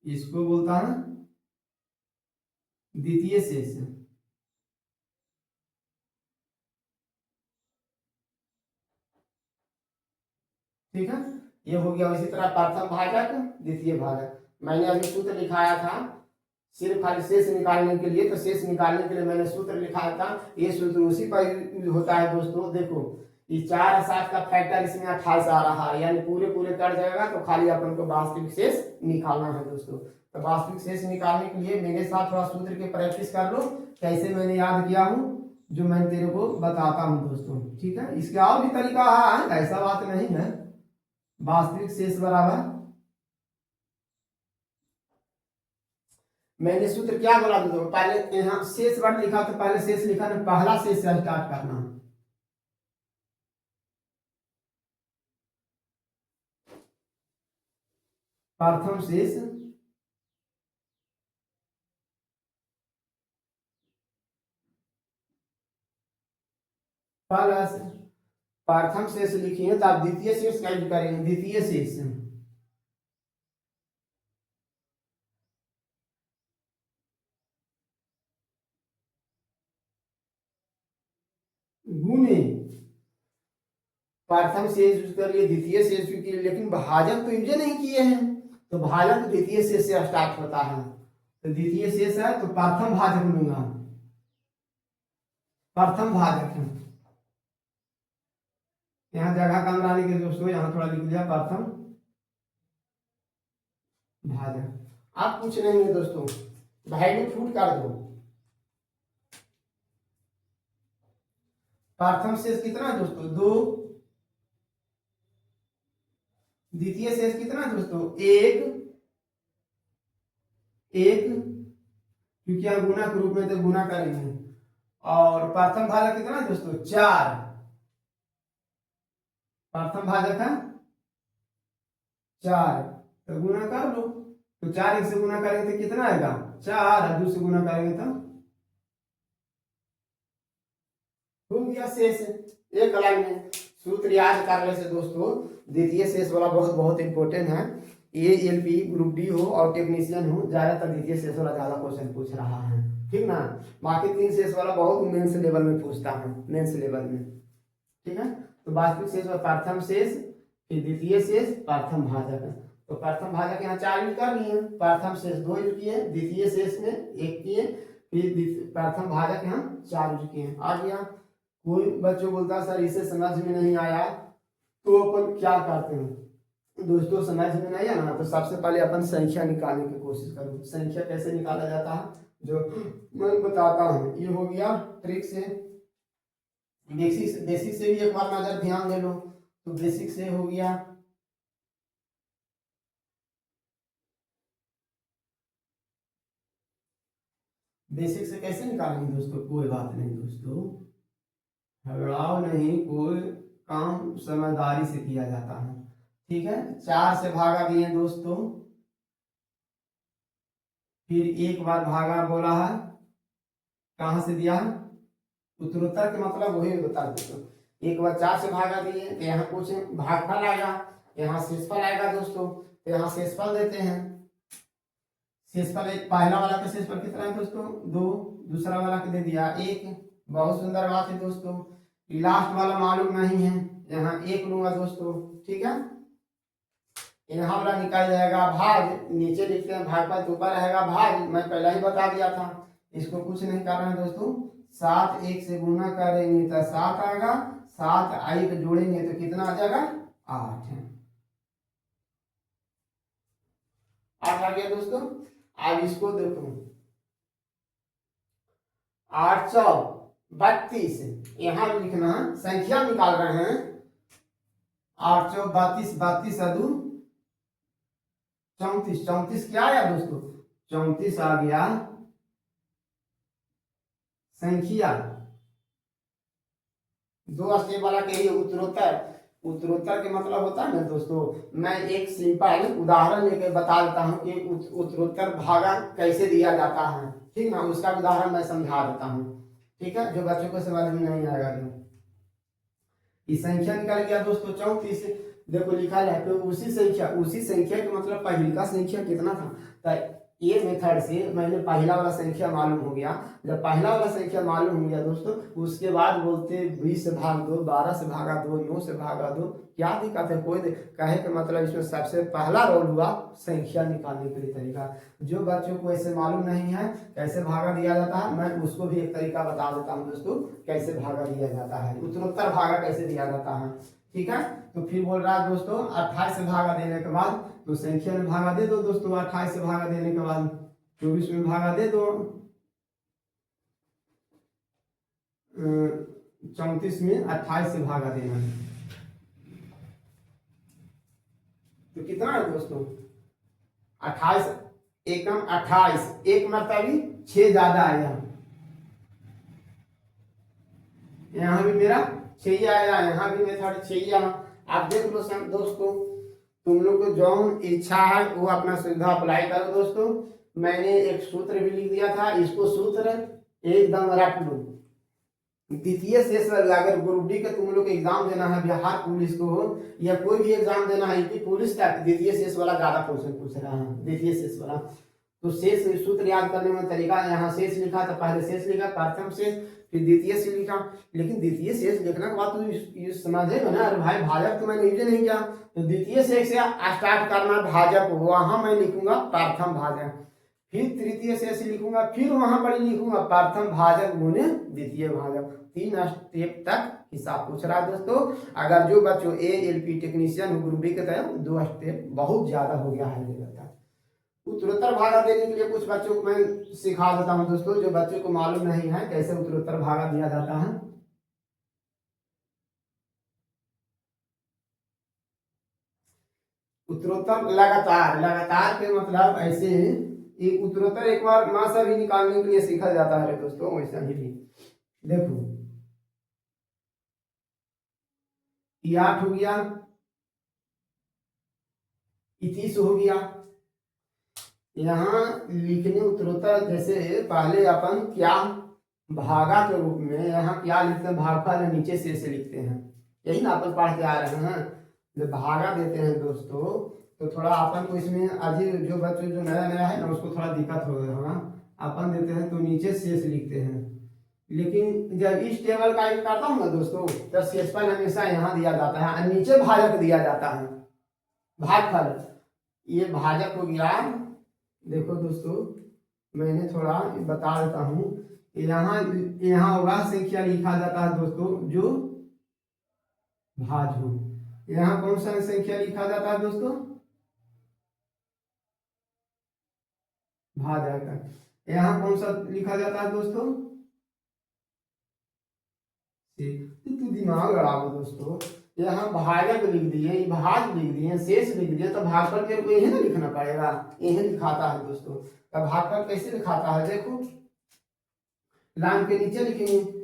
इसको बोलता है द्वितीय शेष। ठीक है, ये हो गया। इसी तरह प्रथम भाजक द्वितीय भाजक। मैंने अभी सूत्र लिखाया था सिर्फ खाली शेष निकालने के लिए, तो शेष निकालने के लिए मैंने सूत्र लिखाया था। ये सूत्र उसी पर होता है दोस्तों। देखो ये 4 और 7 का फैक्टर इसमें 28 आ रहा है, यानी पूरे पूरे कट जाएगा, तो खाली अपन को वास्तविक शेष निकालना है दोस्तों। तो वास्तविक शेष निकालने के लिए मेरे साथ थोड़ा सूत्र की प्रैक्टिस कर लो, कैसे मैंने याद किया हूँ, जो मैं तेरे को बताता हूँ दोस्तों। ठीक है, इसका और भी तरीका है, ऐसा बात नहीं है। वास्तविक शेष बराबर, मैंने सूत्र क्या बोला दोस्तों, पहले यहाँ शेष वर्ड लिखा तो पहले शेष लिखा ना, पहला शेष से स्टार्ट करना। प्रथम शेष प्लस प्रथम शेष लिखिए, तो आप द्वितीय शेष कैसे करेंगे, द्वितीय शेष गुने प्रथम शेष यूज कर लिए, द्वितीय शेष यूज किए, लेकिन भाजक तो यूज नहीं किए हैं, तो भाजक द्वितीय शेष से स्टार्ट होता है। तो द्वितीय शेष है तो प्रथम भाजक लूंगा, प्रथम भाजक है। यहाँ जगह कम लाने के दोस्तों, यहाँ थोड़ा लिख लिया प्रथम भाजक। आप कुछ नहीं है दोस्तों, वैल्यू फुट कर दो। प्रथम शेष कितना है दोस्तों, 2, द्वितीय शेष कितना है दोस्तों, एक, क्योंकि हम गुना के रूप में तो गुना करेंगे। और प्रथम भाजक कितना है दोस्तों, 4, प्रथम भाजक है 4, तो गुना कर लो। तो 4 1 से गुना करेंगे तो कितना आएगा, 4, और 2 से गुना करेंगे तो हो गया शेष। एक लाइन में सूत्र याद करने से दोस्तों द्वितीय शेष वाला बहुत बहुत इंपॉर्टेंट है। ये एलपी ग्रुप डी हो और टेक्नीशियन हो, ज्यादातर द्वितीय शेष वाला ज्यादा क्वेश्चन पूछ रहा है, ठीक ना। बाकी 3 शेष वाला बहुत मेंस लेवल में पूछता है, मेंस लेवल में, ठीक है। तो वास्तविक शेष में प्रथम शेष, फिर द्वितीय शेष, प्रथम भाजक। तो प्रथम भाजक यहाँ 4 यूज कर लिए, प्रथम शेष 2 यूज किए, द्वितीय शेष में 1 किए, फिर प्रथम भाजक यहाँ 4 यूज किए। आ गया। कोई बच्चों बोलता सर इसे समझ में नहीं आया, तो अपन क्या करते हैं दोस्तों, समझ में नहीं आया ना तो सबसे पहले अपन संख्या निकालने की कोशिश करो। संख्या कैसे निकाला जाता है जो मैं बताता हूँ। ये हो गया ट्रिक से, बेसिक से भी एक बार नजर ध्यान दे लो। तो बेसिक से हो गया, बेसिक से कैसे निकालेंगे दोस्तों, कोई बात नहीं दोस्तों, घबराओ नहीं, कोई काम समझदारी से किया जाता है, ठीक है। 4 से भागा दिए दोस्तों, फिर एक बार भागा बोला है, कहां से दिया है, उत्तरोत्तर के मतलब वही बता दोस्तों। एक बार 4 से भागा दिए तो यहाँ कुछ भागफल आएगा, यहाँ शेषफल आएगा दोस्तों, तो यहाँ शेषफल देते हैं। शेषफल एक, पहला वाला का शेषफल कितना है दोस्तों, 2, दूसरा वाला का दे दिया 1। बहुत सुंदर बात है दोस्तों। लास्ट वाला मालूम नहीं है, यहाँ 1 लूंगा दोस्तों, ठीक है। यहाँ वाला निकल जाएगा भाग, नीचे लिखते हैं भागफल, तो ऊपर रहेगा भाग, मैं पहले ही बता दिया था। इसको कुछ नहीं करना है दोस्तों, 7 1 से गुना करेंगे तो 7 आएगा, 7 1 जोड़ेंगे तो कितना आ जाएगा, 8 है। 8 आ गया दोस्तों। अब इसको देखो, 832, यहाँ लिखना है, संख्या निकाल रहे हैं। 832, 32 अदू 34, 34 क्या आया दोस्तों, 34 आ गया संख्या। 2 स्टेप वाला के ही उत्तरोत्तर, उत्तरोत्तर के मतलब होता है ना दोस्तों, मैं एक सिंपल उदाहरण लेके बता देता हूँ कि उत्तरोत्तर भागा कैसे दिया जाता है, ठीक ना। उसका उदाहरण मैं समझा देता हूँ, ठीक है, जो बच्चों को समझ में नहीं आएगा। जो संख्या निकाल गया दोस्तों 34, देखो लिखा है तो उसी संख्या के मतलब पहली का संख्या कितना था। तो ये मेथड से मैंने पहला वाला संख्या मालूम हो गया। जब पहला वाला संख्या मालूम हो गया दोस्तों, उसके बाद बोलते 20 से भाग दो, 12 से भागा दो, 9 से भागा दो, क्या दिक्कत है, कोई कहे के मतलब इसमें सबसे पहला रोल हुआ संख्या निकालने के लिए तरीका। जो बच्चों को ऐसे मालूम नहीं है कैसे भागा दिया जाता है, मैं उसको भी एक तरीका बता देता हूँ दोस्तों, कैसे भागा दिया जाता है, उत्तरोत्तर भागा कैसे दिया जाता है, ठीक है। तो फिर बोल रहा है दोस्तों 28 से भागा देने के बाद, तो संख्या में भागा दे दो दोस्तों, 28 से भागा देने के बाद 24 में भागा दे दो, 34 में 28 से भागा देना है, तो कितना है दोस्तों 28, एकम 28, एक मरतबी 6 ज्यादा आया, यहाँ भी मेरा 6 आया, यहाँ भी मेथड 6 आया। आप देख लो दोस्तों, तुम लोग को जो इच्छा है वो अपना सुविधा अप्लाई करो दोस्तों। मैंने एक सूत्र भी लिख दिया था, इसको सूत्र एकदम रट लो। द्वितीय शेष अगर ग्रुप डी का तुम लोग एग्जाम देना है, बिहार पुलिस को हो या कोई भी एग्जाम देना है, यूपी पुलिस का द्वितीय शेष वाला ज्यादा क्वेश्चन पूछ रहा है, द्वितीय शेष वाला। तो शेष सूत्र याद करने में तरीका, यहाँ शेष लिखा तो पहले शेष लिखा, प्रथम शेष, फिर द्वितीय शेष लिखा। लेकिन द्वितीय शेष लिखने के बाद तो ये समझेगा ना, अरे भाई भाजक तो मैंने यूज नहीं किया, तो द्वितीय शेष से स्टार्ट करना भाजक, वहां मैं लिखूंगा प्रथम भाजक, फिर तृतीय शेष लिखूंगा, फिर वहां पर लिखूंगा प्रथम भाजक गुने द्वितीय भाजक। 3 स्टेप तक हिसाब पूछ रहा है दोस्तों। अगर जो बच्चों ALP टेक्नीशियन ग्रुप डी के तहत 2 स्टेप बहुत ज्यादा हो गया है। उत्तरोत्तर भागा देने के लिए कुछ बच्चों को मैं सिखा देता हूं दोस्तों, जो बच्चों को मालूम नहीं है कैसे उत्तरोत्तर भागा दिया जाता है। उत्तरोत्तर लगातार, लगातार के मतलब ऐसे ये उत्तरोत्तर एक बार मासा भी निकालने के लिए सीखा जाता है दोस्तों, वैसा ही भी देखो ये 8 हो गया, 30 हो गया। यहाँ लिखने उत्तरोत्तर जैसे पहले अपन क्या भागा के रूप में यहाँ क्या लिखते हैं, भागफल नीचे से लिखते हैं, यही ना अपन पढ़ के आ रहे हैं। जब भागा देते हैं दोस्तों तो थोड़ा अपन को इसमें अजीब, जो बच्चे जो नया नया है ना उसको थोड़ा दिक्कत हो गया होगा। अपन देते हैं तो नीचे शेष लिखते हैं, लेकिन जब इस टेबल का एक करता हूँ ना दोस्तों तो शेषफल हमेशा यहाँ दिया जाता है और नीचे भाजक दिया जाता है, भागफल। ये भाजक हो गया। देखो दोस्तों मैंने थोड़ा बता देता हूँ, यहाँ यहाँ वह संख्या लिखा जाता है दोस्तों जो भाज्य हो। यहाँ कौन सा संख्या लिखा जाता है दोस्तों, भाजक। यहाँ कौन सा लिखा जाता है दोस्तों, तो दिमाग लड़ाओ दोस्तों, यहाँ भाजक लिख दिए, भाज लिख दिए, शेष लिख दिए, तो भागफल के को यही ना लिखना पड़ेगा, यही लिखाता है दोस्तों। तो भागफल कैसे लिखाता है, देखो लाइन के नीचे लिखेंगे।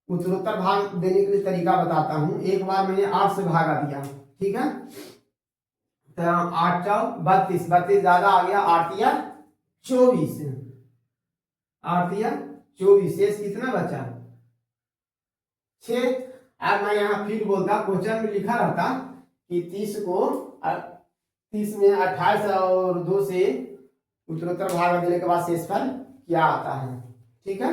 उत्तरोत्तर भाग देने के लिए तरीका बताता हूँ। एक बार मैंने 8 से भागा दिया, ठीक है, तो 8 चौ 32, 32 ज्यादा आ गया, 8 या 24, 8 या 24, शेष कितना बचा 6। अब मैं यहाँ फिर बोलता, क्वेश्चन में लिखा रहता कि 30 को 30 में 28 और 2 से उत्तरोत्तर भाग देने के बाद शेषफल क्या आता है, ठीक है।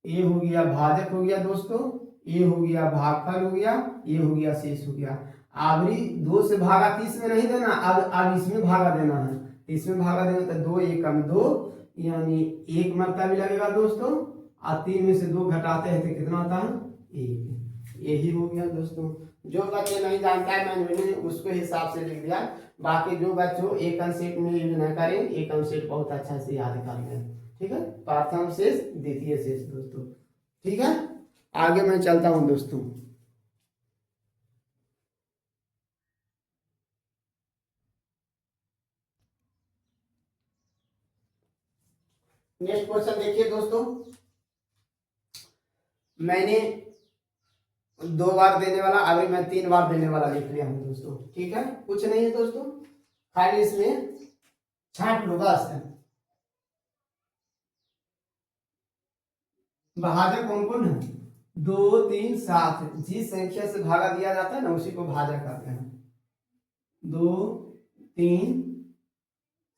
ये हो गया भाजक हो गया दोस्तों, ये हो गया भागफल हो गया, ये हो गया शेष हो गया। आखिरी 2 से भागा 30 में नहीं देना, अब इसमें भागा देना है, इसमें भागा देना तो 2 एकम 2, यानी 1 मरता भी लगेगा दोस्तों, और 3 में से 2 घटाते हैं तो कितना आता है 1। यही हो गया दोस्तों। जो बच्चे नहीं जानता है मैंने उसको हिसाब से लिख दिया। बाकी जो बच्चों एक कंसेप्ट में यूज न करें, एक कंसेप्ट बहुत अच्छा से याद कर लें, ठीक है। प्रथम शेष द्वितीय शेष दोस्तों, ठीक है। आगे मैं चलता हूं दोस्तों। नेक्स्ट क्वेश्चन देखिए दोस्तों, मैंने 2 बार देने वाला, अभी मैं 3 बार देने वाला लिख लिया हूं दोस्तों, ठीक है। कुछ नहीं है दोस्तों, खाली इसमें छांट लो बस। भाजक कौन कौन है, 2 3 7, जिस संख्या से भागा दिया जाता है ना उसी को भाजक कहते हैं। 2 3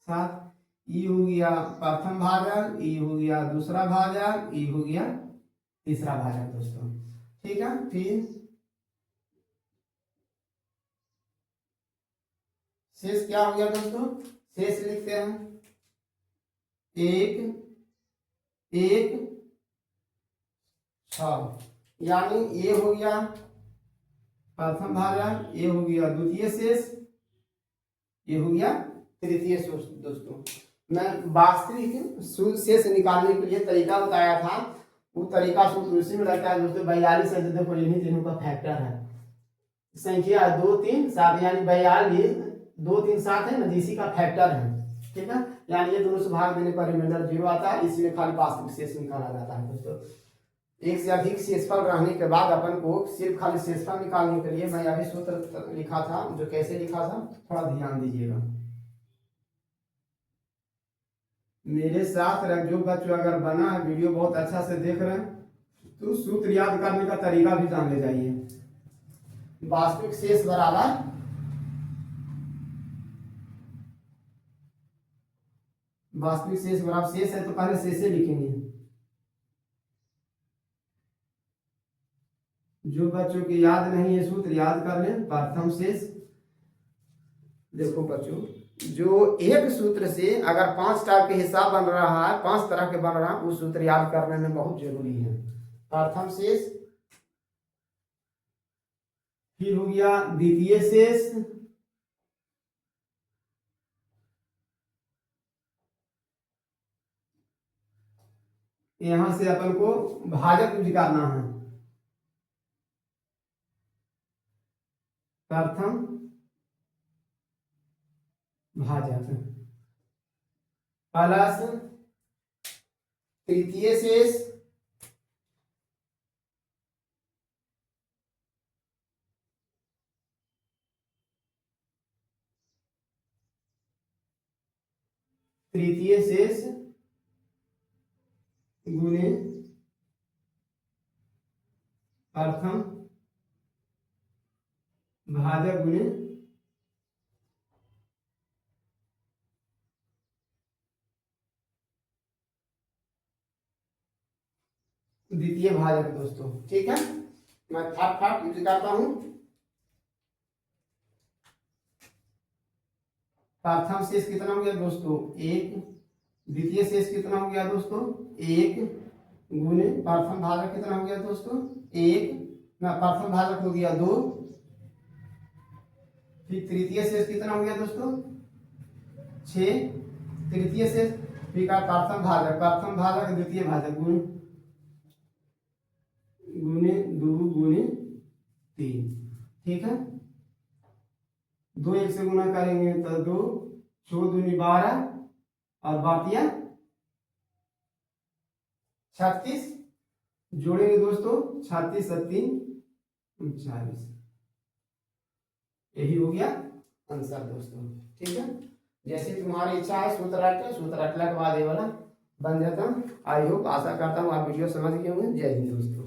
7, ये हो गया प्रथम भाजक, ये हो गया दूसरा भाजक, ये हो गया तीसरा भाजक दोस्तों, ठीक है। फिर शेष क्या हो गया दोस्तों, शेष लिखते हैं 1 1 6, यानी ये हो गया प्रथम भाजक, ये हो गया द्वितीय शेष, ये हो गया तृतीय शेष दोस्तों। मैं वास्तविक शेष निकालने के लिए तरीका बताया था, वो तरीका सूत्र उसी में रहता है दोस्तों। 42 है, देखो इन्हीं तीनों का फैक्टर है, संख्या 2 3 7, यानी 42 2 3 7 है ना, इसी का फैक्टर है, ठीक है। यानी ये दोनों से भाग देने पर रिमाइंडर 0 आता है, इसलिए खाली वास्तविक शेष निकाला जाता है दोस्तों। एक से अधिक शेषफल रहने के बाद अपन को सिर्फ खाली शेषफल निकालने के लिए मैं अभी सूत्र लिखा था, जो कैसे लिखा था थोड़ा ध्यान दीजिएगा मेरे साथ। जो बच्चों अगर बना है वीडियो बहुत अच्छा से देख रहे हैं तो सूत्र याद करने का तरीका भी जान ले जाइए। वास्तविक शेष बराबर शेष है तो पहले शेष लिखेंगे। जो बच्चों की याद नहीं है सूत्र याद कर लें, प्रथम शेष। देखो बच्चों, जो एक सूत्र से अगर 5 टाइप के हिसाब बन रहा है, 5 तरह के बन रहा है, वो सूत्र याद करने में बहुत जरूरी है। प्रथम शेष, फिर हो गया द्वितीय शेष, यहां से अपन को भाजक यूज करना है, प्रथम भाजक प्लस तृतीय शेष गुणे प्रथम भाजक गुणे द्वितीय भाजक दोस्तों। ठीक है, मैं फटाफट यूज करता हूं। प्रथम शेष कितना हो गया दोस्तों? 1। द्वितीय शेष कितना हो गया दोस्तों? 1 गुणे प्रथम भाजक कितना हो गया दोस्तों? 1 ना, प्रथम भाजक हो गया 2। फिर तृतीय शेष कितना हो गया दोस्तों? 6। तृतीय शेष फिर का प्रथम भाजक द्वितीय भाजक गुणे 2 गुणे 3। ठीक है, 2 1 से गुना करेंगे तो 2 4 दूनी 12 और बाकिया 36 जोड़ेंगे दोस्तों, 36 और 3 39। यही हो गया आंसर दोस्तों। ठीक है, जैसे तुम्हारी इच्छा है सूत्र रटने के बाद ये वाला बन जाता। आई होप, आशा करता हूँ आप वीडियो समझ गए होंगे। जय हिंद दोस्तों।